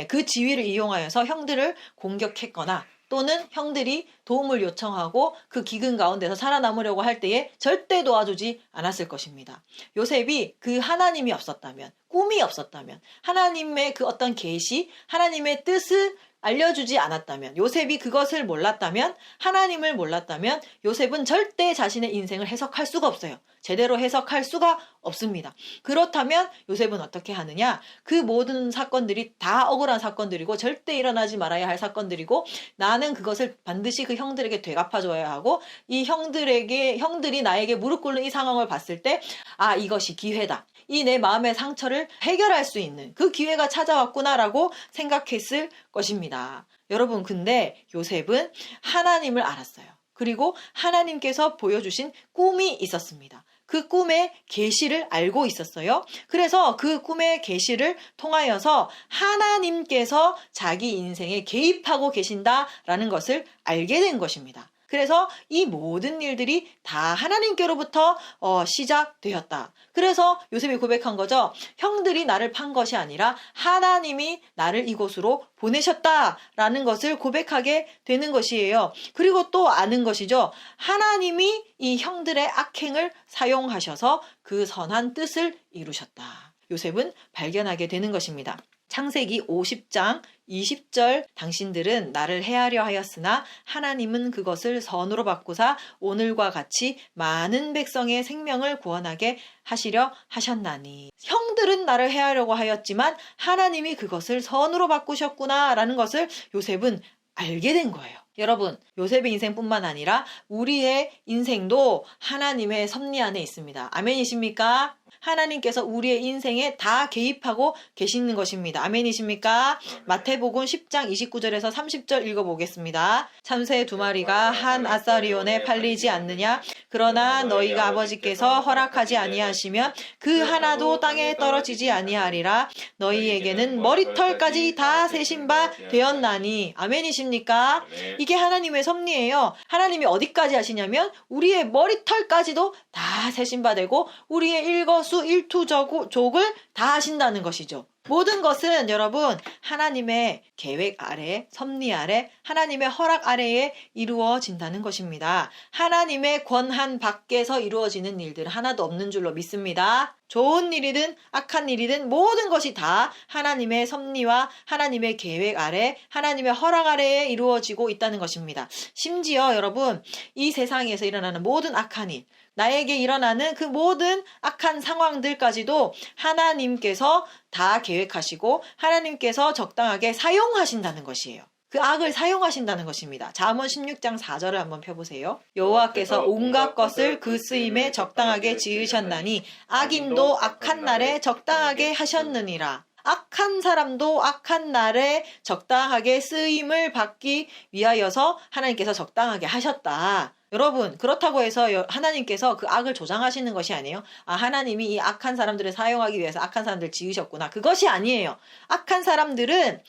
그 지위를 이용하여서 형들을 공격했거나 또는 형들이 도움을 요청하고 그 기근 가운데서 살아남으려고 할 때에 절대 도와주지 않았을 것입니다. 요셉이 그 하나님이 없었다면, 꿈이 없었다면, 하나님의 그 어떤 계시, 하나님의 뜻을 알려주지 않았다면, 요셉이 그것을 몰랐다면, 하나님을 몰랐다면 요셉은 절대 자신의 인생을 해석할 수가 없어요. 제대로 해석할 수가 없습니다. 그렇다면 요셉은 어떻게 하느냐? 그 모든 사건들이 다 억울한 사건들이고 절대 일어나지 말아야 할 사건들이고, 나는 그것을 반드시 그 형들에게 되갚아줘야 하고, 이 형들이 나에게 무릎 꿇는 이 상황을 봤을 때, 아, 이것이 기회다. 이 내 마음의 상처를 해결할 수 있는 그 기회가 찾아왔구나라고 생각했을 것입니다. 여러분, 근데 요셉은 하나님을 알았어요. 그리고 하나님께서 보여주신 꿈이 있었습니다. 그 꿈의 계시를 알고 있었어요. 그래서 그 꿈의 계시를 통하여서 하나님께서 자기 인생에 개입하고 계신다라는 것을 알게 된 것입니다. 그래서 이 모든 일들이 다 하나님께로부터 시작되었다. 그래서 요셉이 고백한 거죠. 형들이 나를 판 것이 아니라 하나님이 나를 이곳으로 보내셨다라는 것을 고백하게 되는 것이에요. 그리고 또 아는 것이죠. 하나님이 이 형들의 악행을 사용하셔서 그 선한 뜻을 이루셨다. 요셉은 발견하게 되는 것입니다. 창세기 50장 20절, 당신들은 나를 해하려 하였으나 하나님은 그것을 선으로 바꾸사 오늘과 같이 많은 백성의 생명을 구원하게 하시려 하셨나니. 형들은 나를 해하려고 하였지만 하나님이 그것을 선으로 바꾸셨구나라는 것을 요셉은 알게 된 거예요. 여러분, 요셉의 인생뿐만 아니라 우리의 인생도 하나님의 섭리 안에 있습니다. 아멘이십니까? 하나님께서 우리의 인생에 다 개입하고 계시는 것입니다. 아멘이십니까? 마태복음 10장 29절에서 30절 읽어보겠습니다. 참새 두 마리가 한 아사리온에 팔리지 않느냐? 그러나 너희가 아버지께서 허락하지 아니하시면 그 하나도 땅에 떨어지지 아니하리라. 너희에게는 머리털까지 다 세신 바 되었나니. 아멘이십니까? 이게 하나님의 섭리예요. 하나님이 어디까지 하시냐면 우리의 머리털까지도 다 세신 바 되고 우리의 일거수일투족을 다 하신다는 것이죠. 모든 것은 여러분 하나님의 계획 아래, 섭리 아래, 하나님의 허락 아래에 이루어진다는 것입니다. 하나님의 권한 밖에서 이루어지는 일들은 하나도 없는 줄로 믿습니다. 좋은 일이든 악한 일이든 모든 것이 다 하나님의 섭리와 하나님의 계획 아래, 하나님의 허락 아래에 이루어지고 있다는 것입니다. 심지어 여러분, 이 세상에서 일어나는 모든 악한 일, 나에게 일어나는 그 모든 악한 상황들까지도 하나님께서 다 계획하시고 하나님께서 적당하게 사용하신다는 것이에요. 그 악을 사용하신다는 것입니다. 잠언 16장 4절을 한번 펴보세요. 여호와께서 온갖 것을 그 쓰임에 적당하게 지으셨나니 악인도 악한 날에 적당하게 하셨느니라. 악한 사람도 악한 날에 적당하게 쓰임을 받기 위하여서 하나님께서 적당하게 하셨다. 여러분, 그렇다고 해서 하나님께서 그 악을 조장하시는 것이 아니에요. 아, 하나님이 이 악한 사람들을 사용하기 위해서 악한 사람들을 지으셨구나. 그것이 아니에요. 악한 사람들은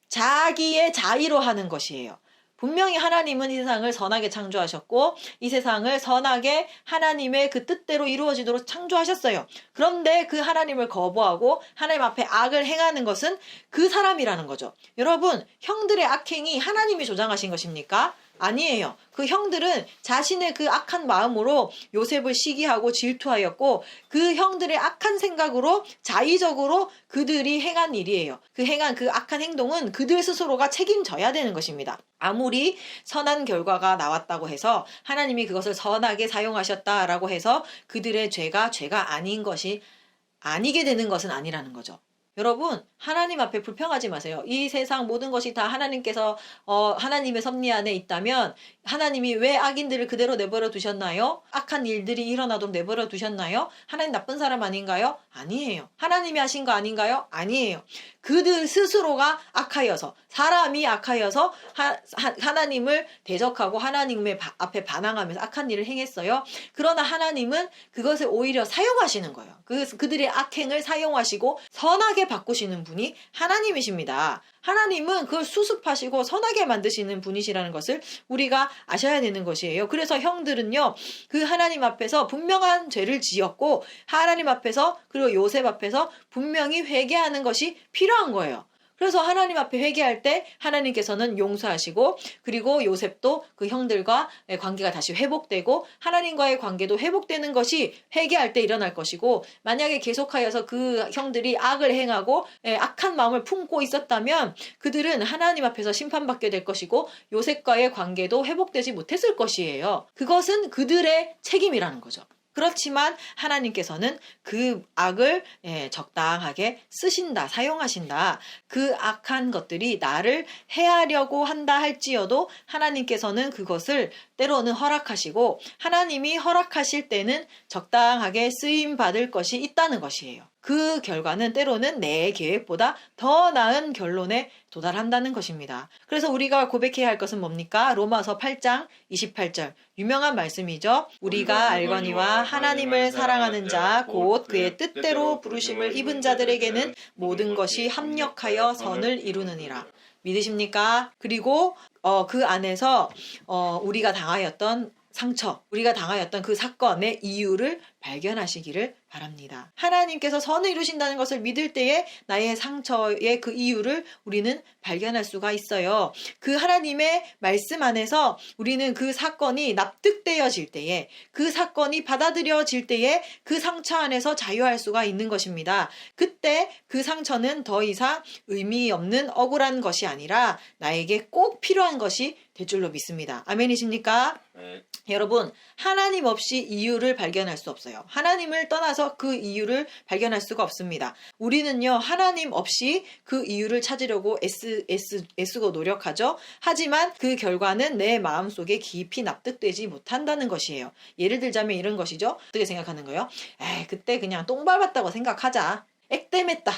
자기의 자의로 하는 것이에요. 분명히 하나님은 이 세상을 선하게 창조하셨고 이 세상을 선하게 하나님의 그 뜻대로 이루어지도록 창조하셨어요. 그런데 그 하나님을 거부하고 하나님 앞에 악을 행하는 것은 그 사람이라는 거죠. 여러분, 형들의 악행이 하나님이 조장하신 것입니까? 아니에요. 그 형들은 자신의 그 악한 마음으로 요셉을 시기하고 질투하였고 그 형들의 악한 생각으로 자의적으로 그들이 행한 일이에요. 그 행한 그 악한 행동은 그들 스스로가 책임져야 되는 것입니다. 아무리 선한 결과가 나왔다고 해서 하나님이 그것을 선하게 사용하셨다라고 해서 그들의 죄가 아닌 것이 아니게 되는 것은 아니라는 거죠. 여러분, 하나님 앞에 불평하지 마세요. 이 세상 모든 것이 다 하나님께서 하나님의 섭리 안에 있다면 하나님이 왜 악인들을 그대로 내버려 두셨나요? 악한 일들이 일어나도록 내버려 두셨나요? 하나님 나쁜 사람 아닌가요? 아니에요. 하나님이 하신 거 아닌가요? 아니에요. 그들 스스로가 악하여서, 사람이 악하여서 하나님을 대적하고 하나님의 앞에 반항하면서 악한 일을 행했어요. 그러나 하나님은 그것을 오히려 사용하시는 거예요. 그들의 악행을 사용하시고 선하게 바꾸시는 분이 하나님이십니다. 하나님은 그걸 수습하시고 선하게 만드시는 분이시라는 것을 우리가 아셔야 되는 것이에요. 그래서 형들은요, 그 하나님 앞에서 분명한 죄를 지었고 하나님 앞에서 그리고 요셉 앞에서 분명히 회개하는 것이 필요한 거예요. 그래서 하나님 앞에 회개할 때 하나님께서는 용서하시고, 그리고 요셉도 그 형들과의 관계가 다시 회복되고 하나님과의 관계도 회복되는 것이 회개할 때 일어날 것이고, 만약에 계속하여서 그 형들이 악을 행하고 악한 마음을 품고 있었다면 그들은 하나님 앞에서 심판받게 될 것이고 요셉과의 관계도 회복되지 못했을 것이에요. 그것은 그들의 책임이라는 거죠. 그렇지만 하나님께서는 그 악을 적당하게 쓰신다, 사용하신다. 그 악한 것들이 나를 해하려고 한다 할지어도 하나님께서는 그것을 때로는 허락하시고, 하나님이 허락하실 때는 적당하게 쓰임 받을 것이 있다는 것이에요. 그 결과는 때로는 내 계획보다 더 나은 결론에 도달한다는 것입니다. 그래서 우리가 고백해야 할 것은 뭡니까? 로마서 8장 28절 유명한 말씀이죠. 우리가 알거니와 하나님을 사랑하는 자 곧 그의 뜻대로 부르심을 입은 자들에게는 모든 것이 합력하여 선을 이루느니라. 믿으십니까? 그리고 그 안에서 우리가 당하였던 상처, 우리가 당하였던 그 사건의 이유를 발견하시기를 바랍니다. 하나님께서 선을 이루신다는 것을 믿을 때에 나의 상처의 그 이유를 우리는 발견할 수가 있어요. 그 하나님의 말씀 안에서 우리는 그 사건이 납득되어질 때에, 그 사건이 받아들여질 때에 그 상처 안에서 자유할 수가 있는 것입니다. 그때 그 상처는 더 이상 의미 없는 억울한 것이 아니라 나에게 꼭 필요한 것이 될 줄로 믿습니다. 아멘이십니까? 네. 여러분, 하나님 없이 이유를 발견할 수 없어요. 하나님을 떠나서 그 이유를 발견할 수가 없습니다. 우리는요, 하나님 없이 그 이유를 찾으려고 애쓰고 노력하죠. 하지만 그 결과는 내 마음속에 깊이 납득되지 못한다는 것이에요. 예를 들자면 이런 것이죠. 어떻게 생각하는 거예요? 그때 그냥 똥 밟았다고 생각하자. 액땜했다.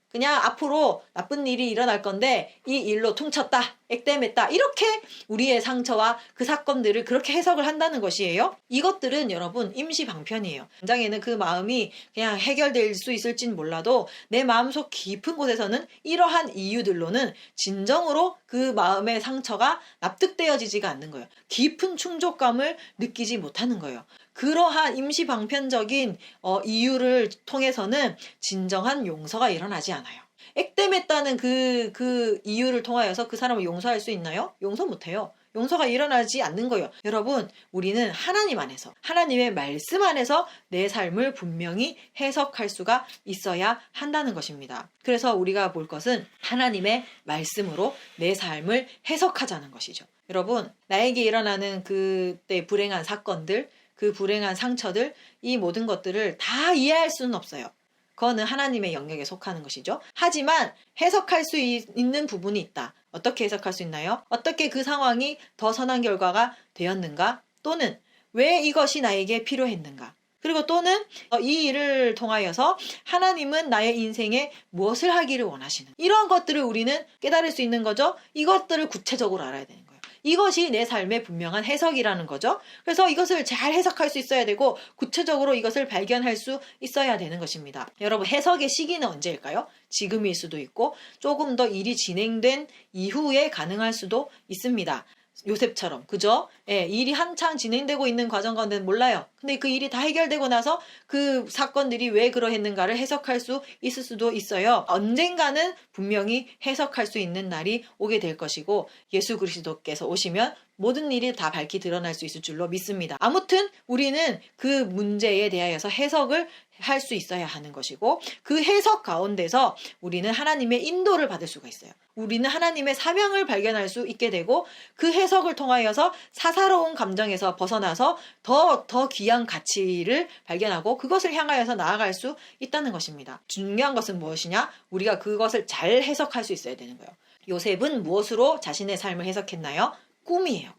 그냥 앞으로 나쁜 일이 일어날 건데 이 일로 퉁쳤다, 액땜했다, 이렇게 우리의 상처와 그 사건들을 그렇게 해석을 한다는 것이에요. 이것들은 여러분 임시방편이에요. 당장에는 그 마음이 그냥 해결될 수 있을진 몰라도 내 마음속 깊은 곳에서는 이러한 이유들로는 진정으로 그 마음의 상처가 납득되어지지가 않는 거예요. 깊은 충족감을 느끼지 못하는 거예요. 그러한 임시방편적인 이유를 통해서는 진정한 용서가 일어나지 않아요. 액땜했다는 그 이유를 통하여서 그 사람을 용서할 수 있나요? 용서 못해요. 용서가 일어나지 않는 거예요. 여러분, 우리는 하나님 안에서, 하나님의 말씀 안에서 내 삶을 분명히 해석할 수가 있어야 한다는 것입니다. 그래서 우리가 볼 것은 하나님의 말씀으로 내 삶을 해석하자는 것이죠. 여러분, 나에게 일어나는 그때 불행한 사건들, 그 불행한 상처들, 이 모든 것들을 다 이해할 수는 없어요. 그거는 하나님의 영역에 속하는 것이죠. 하지만 해석할 수 있는 부분이 있다. 어떻게 해석할 수 있나요? 어떻게 그 상황이 더 선한 결과가 되었는가? 또는 왜 이것이 나에게 필요했는가? 그리고 또는 이 일을 통하여서 하나님은 나의 인생에 무엇을 하기를 원하시는, 이런 것들을 우리는 깨달을 수 있는 거죠. 이것들을 구체적으로 알아야 되는 거예요. 이것이 내 삶의 분명한 해석이라는 거죠. 그래서 이것을 잘 해석할 수 있어야 되고 구체적으로 이것을 발견할 수 있어야 되는 것입니다. 여러분, 해석의 시기는 언제일까요? 지금일 수도 있고 조금 더 일이 진행된 이후에 가능할 수도 있습니다. 요셉처럼, 그죠? 일이 한창 진행되고 있는 과정 가운데 몰라요. 근데 그 일이 다 해결되고 나서 그 사건들이 왜 그러했는가를 해석할 수 있을 수도 있어요. 언젠가는 분명히 해석할 수 있는 날이 오게 될 것이고, 예수 그리스도께서 오시면 모든 일이 다 밝히 드러날 수 있을 줄로 믿습니다. 아무튼 우리는 그 문제에 대하여서 해석을 할 수 있어야 하는 것이고, 그 해석 가운데서 우리는 하나님의 인도를 받을 수가 있어요. 우리는 하나님의 사명을 발견할 수 있게 되고, 그 해석을 통하여서 사사로운 감정에서 벗어나서 더 귀한 가치를 발견하고 그것을 향하여서 나아갈 수 있다는 것입니다. 중요한 것은 무엇이냐? 우리가 그것을 잘 해석할 수 있어야 되는 거예요. 요셉은 무엇으로 자신의 삶을 해석했나요? 꿈이에요.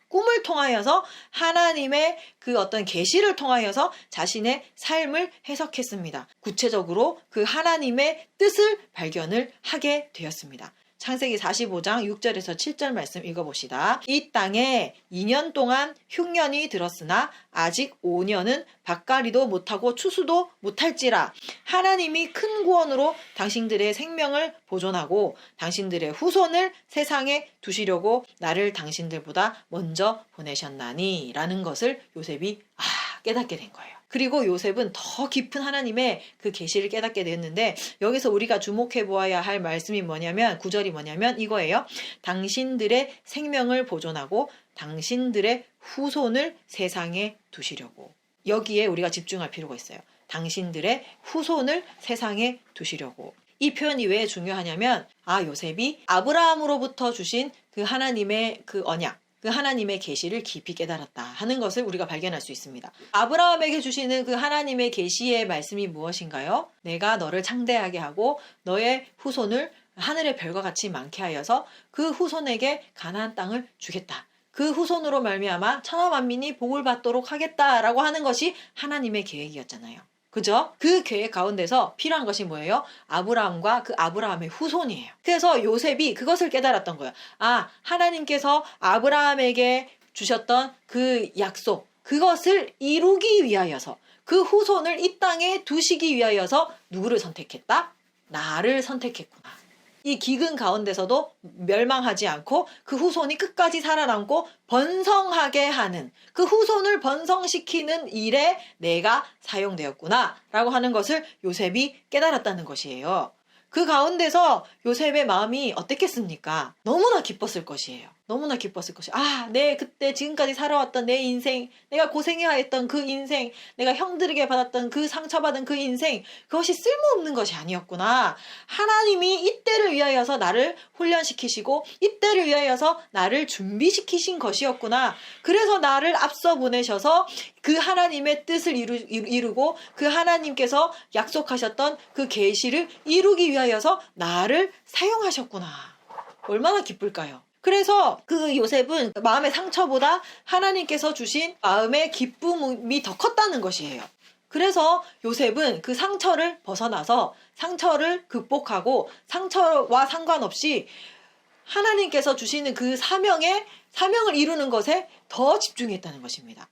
꿈을 통하여서 하나님의 그 어떤 계시를 통하여서 자신의 삶을 해석했습니다. 구체적으로 그 하나님의 뜻을 발견을 하게 되었습니다. 창세기 45장 6절에서 7절 말씀 읽어봅시다. 이 땅에 2년 동안 흉년이 들었으나 아직 5년은 밭갈이도 못하고 추수도 못할지라. 하나님이 큰 구원으로 당신들의 생명을 보존하고 당신들의 후손을 세상에 두시려고 나를 당신들보다 먼저 보내셨나니 라는 것을 요셉이 깨닫게 된 거예요. 그리고 요셉은 더 깊은 하나님의 그 계시를 깨닫게 되었는데, 여기서 우리가 주목해 보아야 할 말씀이 뭐냐면, 구절이 뭐냐면 이거예요. 당신들의 생명을 보존하고 당신들의 후손을 세상에 두시려고. 여기에 우리가 집중할 필요가 있어요. 당신들의 후손을 세상에 두시려고. 이 표현이 왜 중요하냐면, 요셉이 아브라함으로부터 주신 그 하나님의 그 언약, 그 하나님의 계시를 깊이 깨달았다 하는 것을 우리가 발견할 수 있습니다. 아브라함에게 주시는 그 하나님의 계시의 말씀이 무엇인가요? 내가 너를 창대하게 하고 너의 후손을 하늘의 별과 같이 많게 하여서 그 후손에게 가나안 땅을 주겠다. 그 후손으로 말미암아 천하 만민이 복을 받도록 하겠다라고 하는 것이 하나님의 계획이었잖아요. 그죠? 그 계획 가운데서 필요한 것이 뭐예요? 아브라함과 그 아브라함의 후손이에요. 그래서 요셉이 그것을 깨달았던 거예요. 하나님께서 아브라함에게 주셨던 그 약속, 그것을 이루기 위하여서, 그 후손을 이 땅에 두시기 위하여서 누구를 선택했다? 나를 선택했구나. 이 기근 가운데서도 멸망하지 않고 그 후손이 끝까지 살아남고 번성하게 하는, 그 후손을 번성시키는 일에 내가 사용되었구나 라고 하는 것을 요셉이 깨달았다는 것이에요. 그 가운데서 요셉의 마음이 어땠겠습니까? 너무나 기뻤을 것이에요. 너무나 기뻤을 것이에요. 내 그때 지금까지 살아왔던 내 인생, 내가 고생해야 했던 그 인생, 내가 형들에게 받았던 그 상처받은 그 인생, 그것이 쓸모없는 것이 아니었구나. 하나님이 이때를 위하여서 나를 훈련시키시고 이때를 위하여서 나를 준비시키신 것이었구나. 그래서 나를 앞서 보내셔서 그 하나님의 뜻을 이루고 그 하나님께서 약속하셨던 그 계시를 이루기 위하여서 나를 사용하셨구나. 얼마나 기쁠까요? 그래서 그 요셉은 마음의 상처보다 하나님께서 주신 마음의 기쁨이 더 컸다는 것이에요. 그래서 요셉은 그 상처를 벗어나서 상처를 극복하고 상처와 상관없이 하나님께서 주시는 그 사명을 이루는 것에 더 집중했다는 것입니다.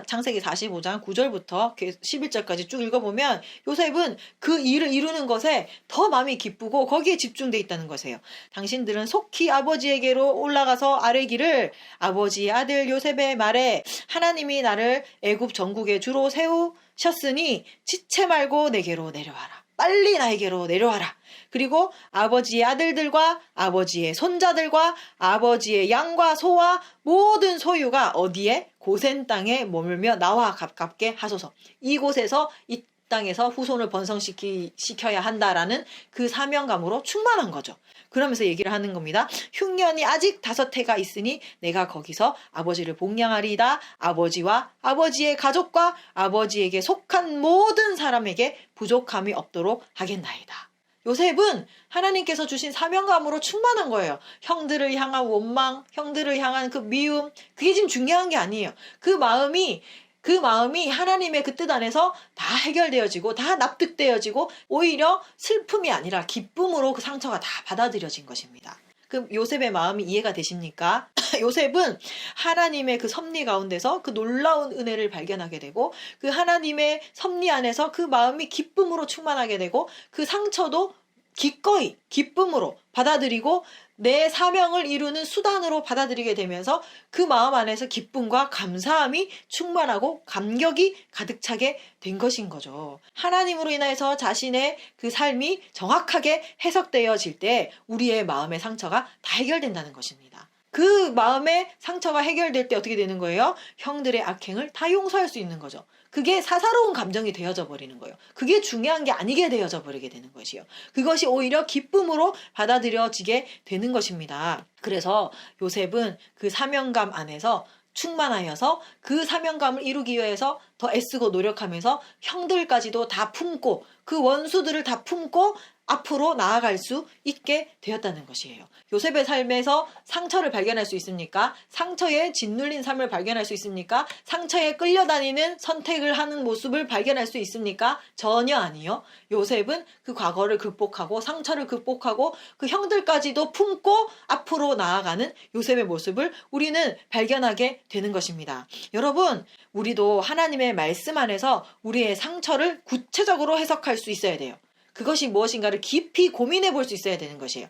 창세기 45장 9절부터 11절까지 쭉 읽어보면 요셉은 그 일을 이루는 것에 더 마음이 기쁘고 거기에 집중되어 있다는 것이에요. 당신들은 속히 아버지에게로 올라가서 아뢰기를, 아버지의 아들 요셉의 말에 하나님이 나를 애굽 전국의 주로 세우셨으니 지체 말고 내게로 내려와라. 빨리 나에게로 내려와라. 그리고 아버지의 아들들과 아버지의 손자들과 아버지의 양과 소와 모든 소유가 어디에? 고센 땅에 머물며 나와 가깝게 하소서. 이곳에서 이 땅에서 후손을 번성시켜야 한다라는 그 사명감으로 충만한 거죠. 그러면서 얘기를 하는 겁니다. 흉년이 아직 5해가 있으니 내가 거기서 아버지를 복양하리이다. 아버지와 아버지의 가족과 아버지에게 속한 모든 사람에게 부족함이 없도록 하겠나이다. 요셉은 하나님께서 주신 사명감으로 충만한 거예요. 형들을 향한 원망, 형들을 향한 그 미움, 그게 지금 중요한 게 아니에요. 그 마음이 하나님의 그 뜻 안에서 다 해결되어지고 다 납득되어지고 오히려 슬픔이 아니라 기쁨으로 그 상처가 다 받아들여진 것입니다. 그 요셉의 마음이 이해가 되십니까? 요셉은 하나님의 그 섭리 가운데서 그 놀라운 은혜를 발견하게 되고 그 하나님의 섭리 안에서 그 마음이 기쁨으로 충만하게 되고 그 상처도 기꺼이 기쁨으로 받아들이고 내 사명을 이루는 수단으로 받아들이게 되면서 그 마음 안에서 기쁨과 감사함이 충만하고 감격이 가득 차게 된 것인 거죠. 하나님으로 인해서 자신의 그 삶이 정확하게 해석되어질 때 우리의 마음의 상처가 다 해결된다는 것입니다. 그 마음의 상처가 해결될 때 어떻게 되는 거예요? 형들의 악행을 다 용서할 수 있는 거죠. 그게 사사로운 감정이 되어져 버리는 거예요. 그게 중요한 게 아니게 되어져 버리게 되는 것이요. 그것이 오히려 기쁨으로 받아들여지게 되는 것입니다. 그래서 요셉은 그 사명감 안에서 충만하여서 그 사명감을 이루기 위해서 더 애쓰고 노력하면서 형들까지도 다 품고 그 원수들을 다 품고 앞으로 나아갈 수 있게 되었다는 것이에요. 요셉의 삶에서 상처를 발견할 수 있습니까? 상처에 짓눌린 삶을 발견할 수 있습니까? 상처에 끌려다니는 선택을 하는 모습을 발견할 수 있습니까? 전혀 아니요. 요셉은 그 과거를 극복하고 상처를 극복하고 그 형들까지도 품고 앞으로 나아가는 요셉의 모습을 우리는 발견하게 되는 것입니다. 여러분, 우리도 하나님의 말씀 안에서 우리의 상처를 구체적으로 해석할 수 있어야 돼요. 그것이 무엇인가를 깊이 고민해 볼 수 있어야 되는 것이에요.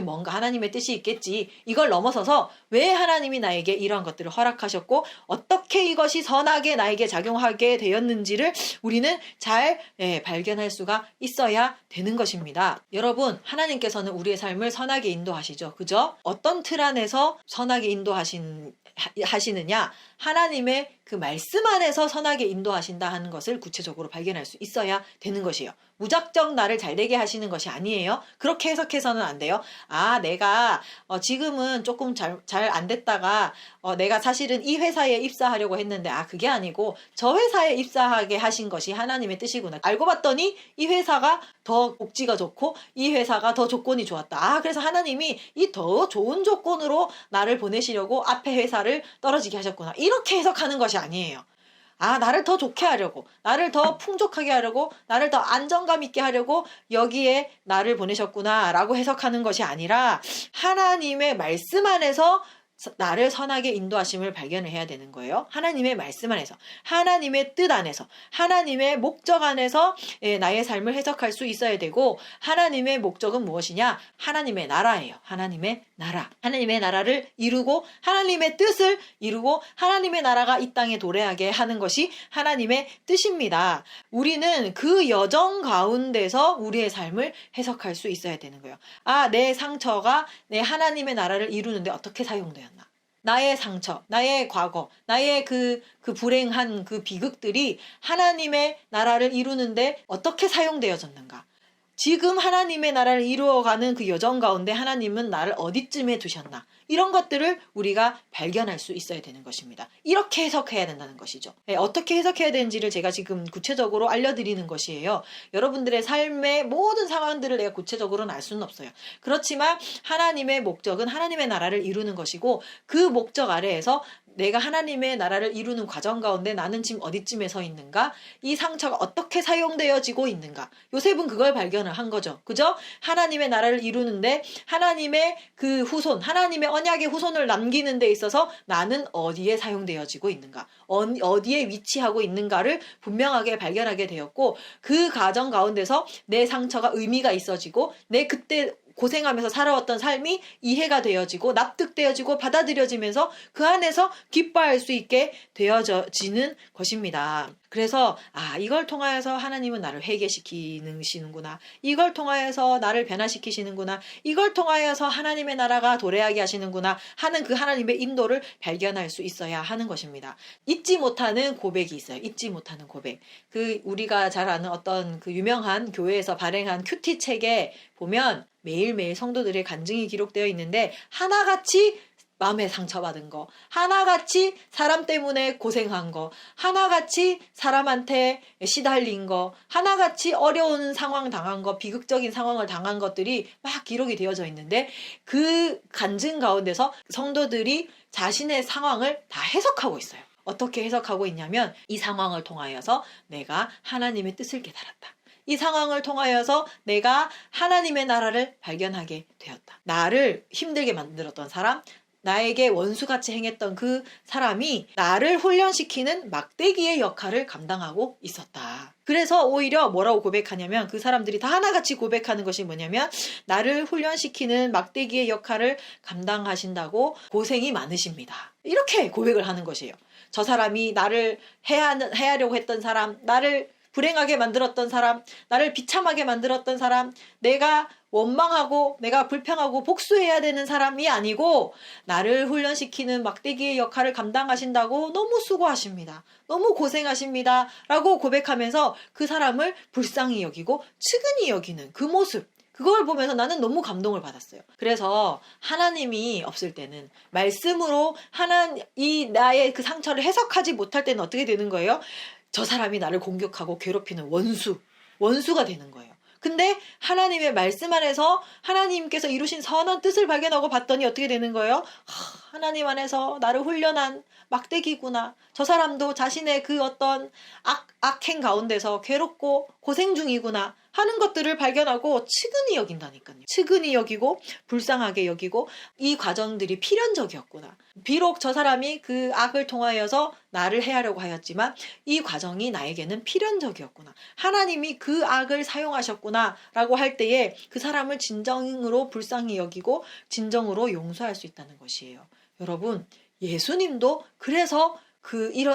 뭔가 하나님의 뜻이 있겠지. 이걸 넘어서서 왜 하나님이 나에게 이러한 것들을 허락하셨고 어떻게 이것이 선하게 나에게 작용하게 되었는지를 우리는 잘 발견할 수가 있어야 되는 것입니다. 여러분, 하나님께서는 우리의 삶을 선하게 인도하시죠. 그죠? 어떤 틀 안에서 선하게 인도하시느냐? 하나님의 그 말씀 안에서 선하게 인도하신다 하는 것을 구체적으로 발견할 수 있어야 되는 것이에요. 무작정 나를 잘되게 하시는 것이 아니에요. 그렇게 해석해서는 안 돼요. 내가 지금은 조금 잘 안 됐다가 내가 사실은 이 회사에 입사하려고 했는데 그게 아니고 저 회사에 입사하게 하신 것이 하나님의 뜻이구나. 알고 봤더니 이 회사가 더 복지가 좋고 이 회사가 더 조건이 좋았다. 그래서 하나님이 이 더 좋은 조건으로 나를 보내시려고 앞에 회사를 떨어지게 하셨구나. 이렇게 해석하는 것이 아니에요. 나를 더 좋게 하려고, 나를 더 풍족하게 하려고, 나를 더 안정감 있게 하려고 여기에 나를 보내셨구나 라고 해석하는 것이 아니라 하나님의 말씀 안에서 나를 선하게 인도하심을 발견을 해야 되는 거예요. 하나님의 말씀 안에서, 하나님의 뜻 안에서, 하나님의 목적 안에서 나의 삶을 해석할 수 있어야 되고, 하나님의 목적은 무엇이냐? 하나님의 나라예요. 하나님의 나라. 하나님의 나라를 이루고 하나님의 뜻을 이루고 하나님의 나라가 이 땅에 도래하게 하는 것이 하나님의 뜻입니다. 우리는 그 여정 가운데서 우리의 삶을 해석할 수 있어야 되는 거예요. 내 상처가 내 하나님의 나라를 이루는데 어떻게 사용되었나? 나의 상처, 나의 과거, 나의 그 불행한 그 비극들이 하나님의 나라를 이루는데 어떻게 사용되어졌는가? 지금 하나님의 나라를 이루어가는 그 여정 가운데 하나님은 나를 어디쯤에 두셨나? 이런 것들을 우리가 발견할 수 있어야 되는 것입니다. 이렇게 해석해야 된다는 것이죠. 어떻게 해석해야 되는지를 제가 지금 구체적으로 알려드리는 것이에요. 여러분들의 삶의 모든 상황들을 내가 구체적으로는 알 수는 없어요. 그렇지만 하나님의 목적은 하나님의 나라를 이루는 것이고 그 목적 아래에서 내가 하나님의 나라를 이루는 과정 가운데 나는 지금 어디쯤에 서 있는가? 이 상처가 어떻게 사용되어지고 있는가? 요셉은 그걸 발견을 한 거죠. 그죠? 하나님의 나라를 이루는데 하나님의 그 후손, 하나님의 언약의 후손을 남기는 데 있어서 나는 어디에 사용되어지고 있는가? 어디에 위치하고 있는가를 분명하게 발견하게 되었고 그 과정 가운데서 내 상처가 의미가 있어지고 내 그때 고생하면서 살아왔던 삶이 이해가 되어지고 납득되어지고 받아들여지면서 그 안에서 기뻐할 수 있게 되어지는 것입니다. 그래서 이걸 통하여서 하나님은 나를 회개시키시는구나. 이걸 통하여서 나를 변화시키시는구나. 이걸 통하여서 하나님의 나라가 도래하게 하시는구나 하는 그 하나님의 인도를 발견할 수 있어야 하는 것입니다. 잊지 못하는 고백이 있어요. 잊지 못하는 고백. 우리가 잘 아는 어떤 그 유명한 교회에서 발행한 큐티 책에 보면 매일매일 성도들의 간증이 기록되어 있는데 하나같이 마음에 상처받은 거, 하나같이 사람 때문에 고생한 거, 하나같이 사람한테 시달린 거, 하나같이 어려운 상황 당한 거, 비극적인 상황을 당한 것들이 막 기록이 되어져 있는데 그 간증 가운데서 성도들이 자신의 상황을 다 해석하고 있어요. 어떻게 해석하고 있냐면 이 상황을 통하여서 내가 하나님의 뜻을 깨달았다. 이 상황을 통하여서 내가 하나님의 나라를 발견하게 되었다. 나를 힘들게 만들었던 사람, 나에게 원수같이 행했던 그 사람이 나를 훈련시키는 막대기의 역할을 감당하고 있었다. 그래서 오히려 뭐라고 고백하냐면 그 사람들이 다 하나같이 고백하는 것이 뭐냐면 나를 훈련시키는 막대기의 역할을 감당하신다고 고생이 많으십니다. 이렇게 고백을 하는 것이에요. 저 사람이 나를 해하려고 했던 사람, 나를 불행하게 만들었던 사람, 나를 비참하게 만들었던 사람, 내가 원망하고 내가 불평하고 복수해야 되는 사람이 아니고 나를 훈련시키는 막대기의 역할을 감당하신다고 너무 수고하십니다. 너무 고생하십니다. 라고 고백하면서 그 사람을 불쌍히 여기고 측은히 여기는 그 모습, 그걸 보면서 나는 너무 감동을 받았어요. 그래서 하나님이 없을 때는 말씀으로 나의 그 상처를 해석하지 못할 때는 어떻게 되는 거예요? 저 사람이 나를 공격하고 괴롭히는 원수가 되는 거예요. 근데 하나님의 말씀 안에서 하나님께서 이루신 선한 뜻을 발견하고 봤더니 어떻게 되는 거예요? 하나님 안에서 나를 훈련한 막대기구나. 저 사람도 자신의 그 어떤 악행 가운데서 괴롭고 고생 중이구나 하는 것들을 발견하고 측은히 여긴다니까요. 측은히 여기고 불쌍하게 여기고 이 과정들이 필연적이었구나. 비록 저 사람이 그 악을 통하여서 나를 해하려고 하였지만 이 과정이 나에게는 필연적이었구나. 하나님이 그 악을 사용하셨구나 라고 할 때에 그 사람을 진정으로 불쌍히 여기고 진정으로 용서할 수 있다는 것이에요. 여러분, 예수님도 그래서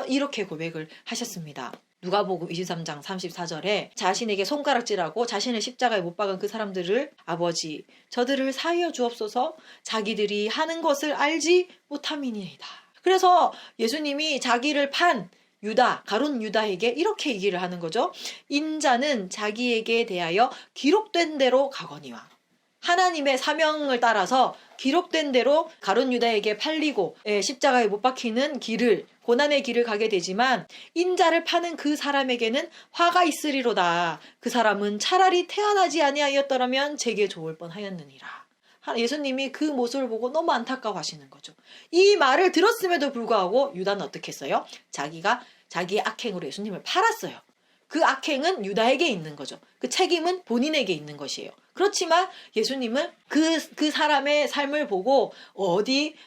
이렇게 고백을 하셨습니다. 누가복음 23장 34절에 자신에게 손가락질하고 자신을 십자가에 못 박은 그 사람들을 아버지 저들을 사하여 주옵소서 자기들이 하는 것을 알지 못함이니이다. 그래서 예수님이 자기를 판 유다, 가룟 유다에게 이렇게 얘기를 하는 거죠. 인자는 자기에게 대하여 기록된 대로 가거니와. 하나님의 사명을 따라서 기록된 대로 가룟 유다에게 팔리고 십자가에 못 박히는 길을, 고난의 길을 가게 되지만 인자를 파는 그 사람에게는 화가 있으리로다. 그 사람은 차라리 태어나지 아니하였더라면 제게 좋을 뻔하였느니라. 예수님이 그 모습을 보고 너무 안타까워하시는 거죠. 이 말을 들었음에도 불구하고 유다는 어떻게 했어요? 자기의 악행으로 예수님을 팔았어요. 그 악행은 유다에게 있는 거죠. 그 책임은 본인에게 있는 것이에요. 그렇지만 예수님은 그 사람의 삶을 보고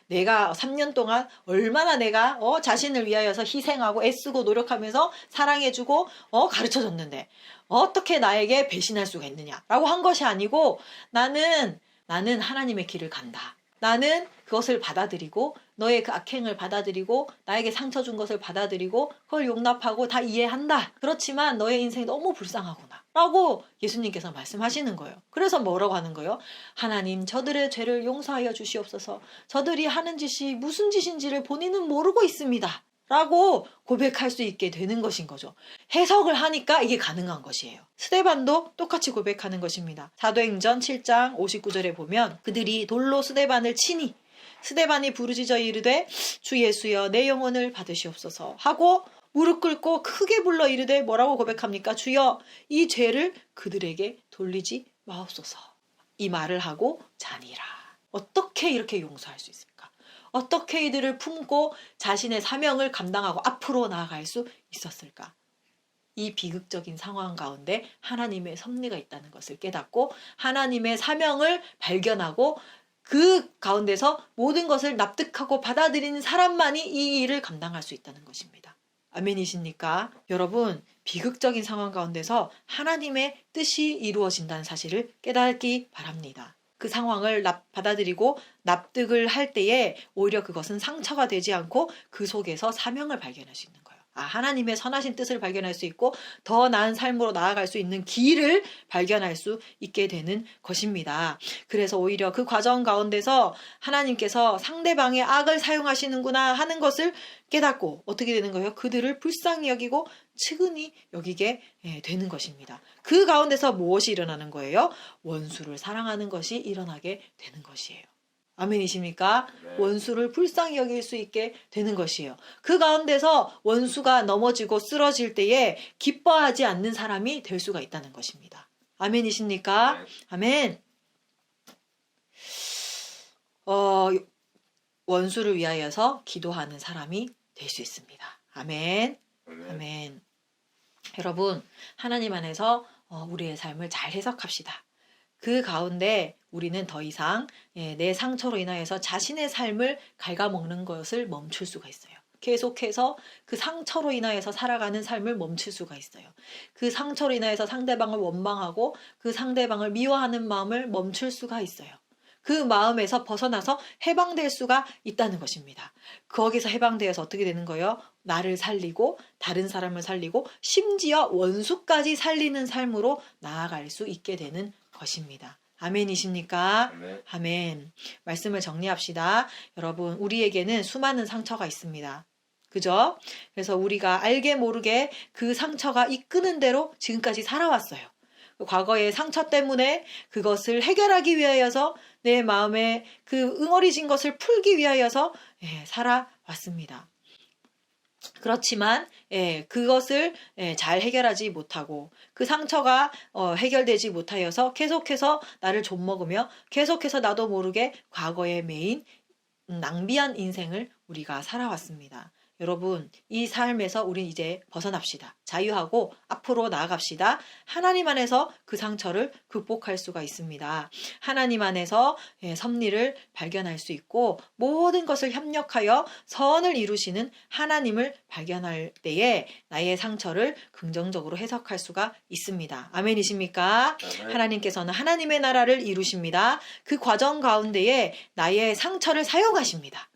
내가 3년 동안 얼마나 내가 자신을 위하여서 희생하고 애쓰고 노력하면서 사랑해주고 가르쳐줬는데 어떻게 나에게 배신할 수가 있느냐라고 한 것이 아니고 나는 하나님의 길을 간다. 나는 그것을 받아들이고 너의 그 악행을 받아들이고 나에게 상처 준 것을 받아들이고 그걸 용납하고 다 이해한다. 그렇지만 너의 인생이 너무 불쌍하구나 라고 예수님께서 말씀하시는 거예요. 그래서 뭐라고 하는 거예요? 하나님 저들의 죄를 용서하여 주시옵소서. 저들이 하는 짓이 무슨 짓인지를 본인은 모르고 있습니다 라고 고백할 수 있게 되는 것인 거죠. 해석을 하니까 이게 가능한 것이에요. 스데반도 똑같이 고백하는 것입니다. 사도행전 7장 59절에 보면 그들이 돌로 스데반을 치니 스데반이 부르짖어 이르되 주 예수여 내 영혼을 받으시옵소서 하고 무릎 꿇고 크게 불러 이르되 뭐라고 고백합니까? 주여 이 죄를 그들에게 돌리지 마옵소서. 이 말을 하고 자니라. 어떻게 이렇게 용서할 수 있을까? 어떻게 이들을 품고 자신의 사명을 감당하고 앞으로 나아갈 수 있었을까? 이 비극적인 상황 가운데 하나님의 섭리가 있다는 것을 깨닫고 하나님의 사명을 발견하고 그 가운데서 모든 것을 납득하고 받아들이는 사람만이 이 일을 감당할 수 있다는 것입니다. 아멘이십니까? 여러분, 비극적인 상황 가운데서 하나님의 뜻이 이루어진다는 사실을 깨닫기 바랍니다. 그 상황을 받아들이고 납득을 할 때에 오히려 그것은 상처가 되지 않고 그 속에서 사명을 발견할 수 있는 거예요. 하나님의 선하신 뜻을 발견할 수 있고 더 나은 삶으로 나아갈 수 있는 길을 발견할 수 있게 되는 것입니다. 그래서 오히려 그 과정 가운데서 하나님께서 상대방의 악을 사용하시는구나 하는 것을 깨닫고 어떻게 되는 거예요? 그들을 불쌍히 여기고 측은히 여기게 되는 것입니다. 그 가운데서 무엇이 일어나는 거예요? 원수를 사랑하는 것이 일어나게 되는 것이에요. 아멘이십니까? 네. 원수를 불쌍히 여길 수 있게 되는 것이에요. 그 가운데서 원수가 넘어지고 쓰러질 때에 기뻐하지 않는 사람이 될 수가 있다는 것입니다. 아멘이십니까? 네. 아멘. 원수를 위하여서 기도하는 사람이 될 수 있습니다. 아멘. 네. 아멘. 여러분, 하나님 안에서 우리의 삶을 잘 해석합시다. 그 가운데 우리는 더 이상 내 상처로 인하여서 자신의 삶을 갉아먹는 것을 멈출 수가 있어요. 계속해서 그 상처로 인하여서 살아가는 삶을 멈출 수가 있어요. 그 상처로 인하여서 상대방을 원망하고 그 상대방을 미워하는 마음을 멈출 수가 있어요. 그 마음에서 벗어나서 해방될 수가 있다는 것입니다. 거기서 해방되어서 어떻게 되는 거예요? 나를 살리고 다른 사람을 살리고 심지어 원수까지 살리는 삶으로 나아갈 수 있게 되는 것입니다. 아멘이십니까? 아멘. 아멘. 말씀을 정리합시다. 여러분, 우리에게는 수많은 상처가 있습니다. 그죠? 그래서 우리가 알게 모르게 그 상처가 이끄는 대로 지금까지 살아왔어요. 과거의 상처 때문에 그것을 해결하기 위하여서 내 마음에 그 응어리진 것을 풀기 위하여서 살아왔습니다. 그렇지만 그것을 잘 해결하지 못하고 그 상처가 해결되지 못하여서 계속해서 나를 좀먹으며 계속해서 나도 모르게 과거에 매인 낭비한 인생을 우리가 살아왔습니다. 여러분, 이 삶에서 우린 이제 벗어납시다. 자유하고 앞으로 나아갑시다. 하나님 안에서 그 상처를 극복할 수가 있습니다. 하나님 안에서 섭리를 발견할 수 있고 모든 것을 협력하여 선을 이루시는 하나님을 발견할 때에 나의 상처를 긍정적으로 해석할 수가 있습니다. 아멘이십니까? 하나님께서는 하나님의 나라를 이루십니다. 그 과정 가운데에 나의 상처를 사용하십니다.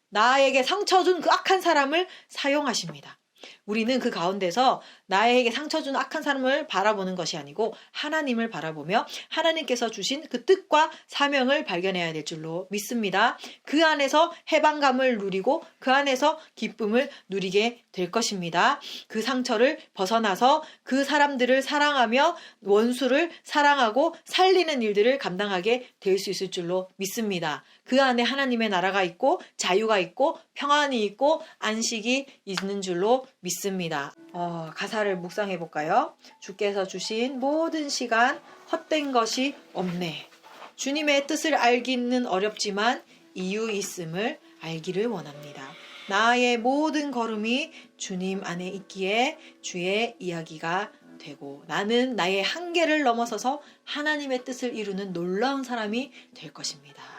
나에게 상처 준 그 악한 사람을 사용하십니다. 우리는 그 가운데서 나에게 상처 준 악한 사람을 바라보는 것이 아니고 하나님을 바라보며 하나님께서 주신 그 뜻과 사명을 발견해야 될 줄로 믿습니다. 그 안에서 해방감을 누리고 그 안에서 기쁨을 누리게 될 것입니다. 그 상처를 벗어나서 그 사람들을 사랑하며 원수를 사랑하고 살리는 일들을 감당하게 될 수 있을 줄로 믿습니다. 그 안에 하나님의 나라가 있고 자유가 있고 평안이 있고 안식이 있는 줄로 믿습니다. 가사를 묵상해 볼까요? 주께서 주신 모든 시간 헛된 것이 없네. 주님의 뜻을 알기는 어렵지만 이유 있음을 알기를 원합니다. 나의 모든 걸음이 주님 안에 있기에 주의 이야기가 되고 나는 나의 한계를 넘어서서 하나님의 뜻을 이루는 놀라운 사람이 될 것입니다.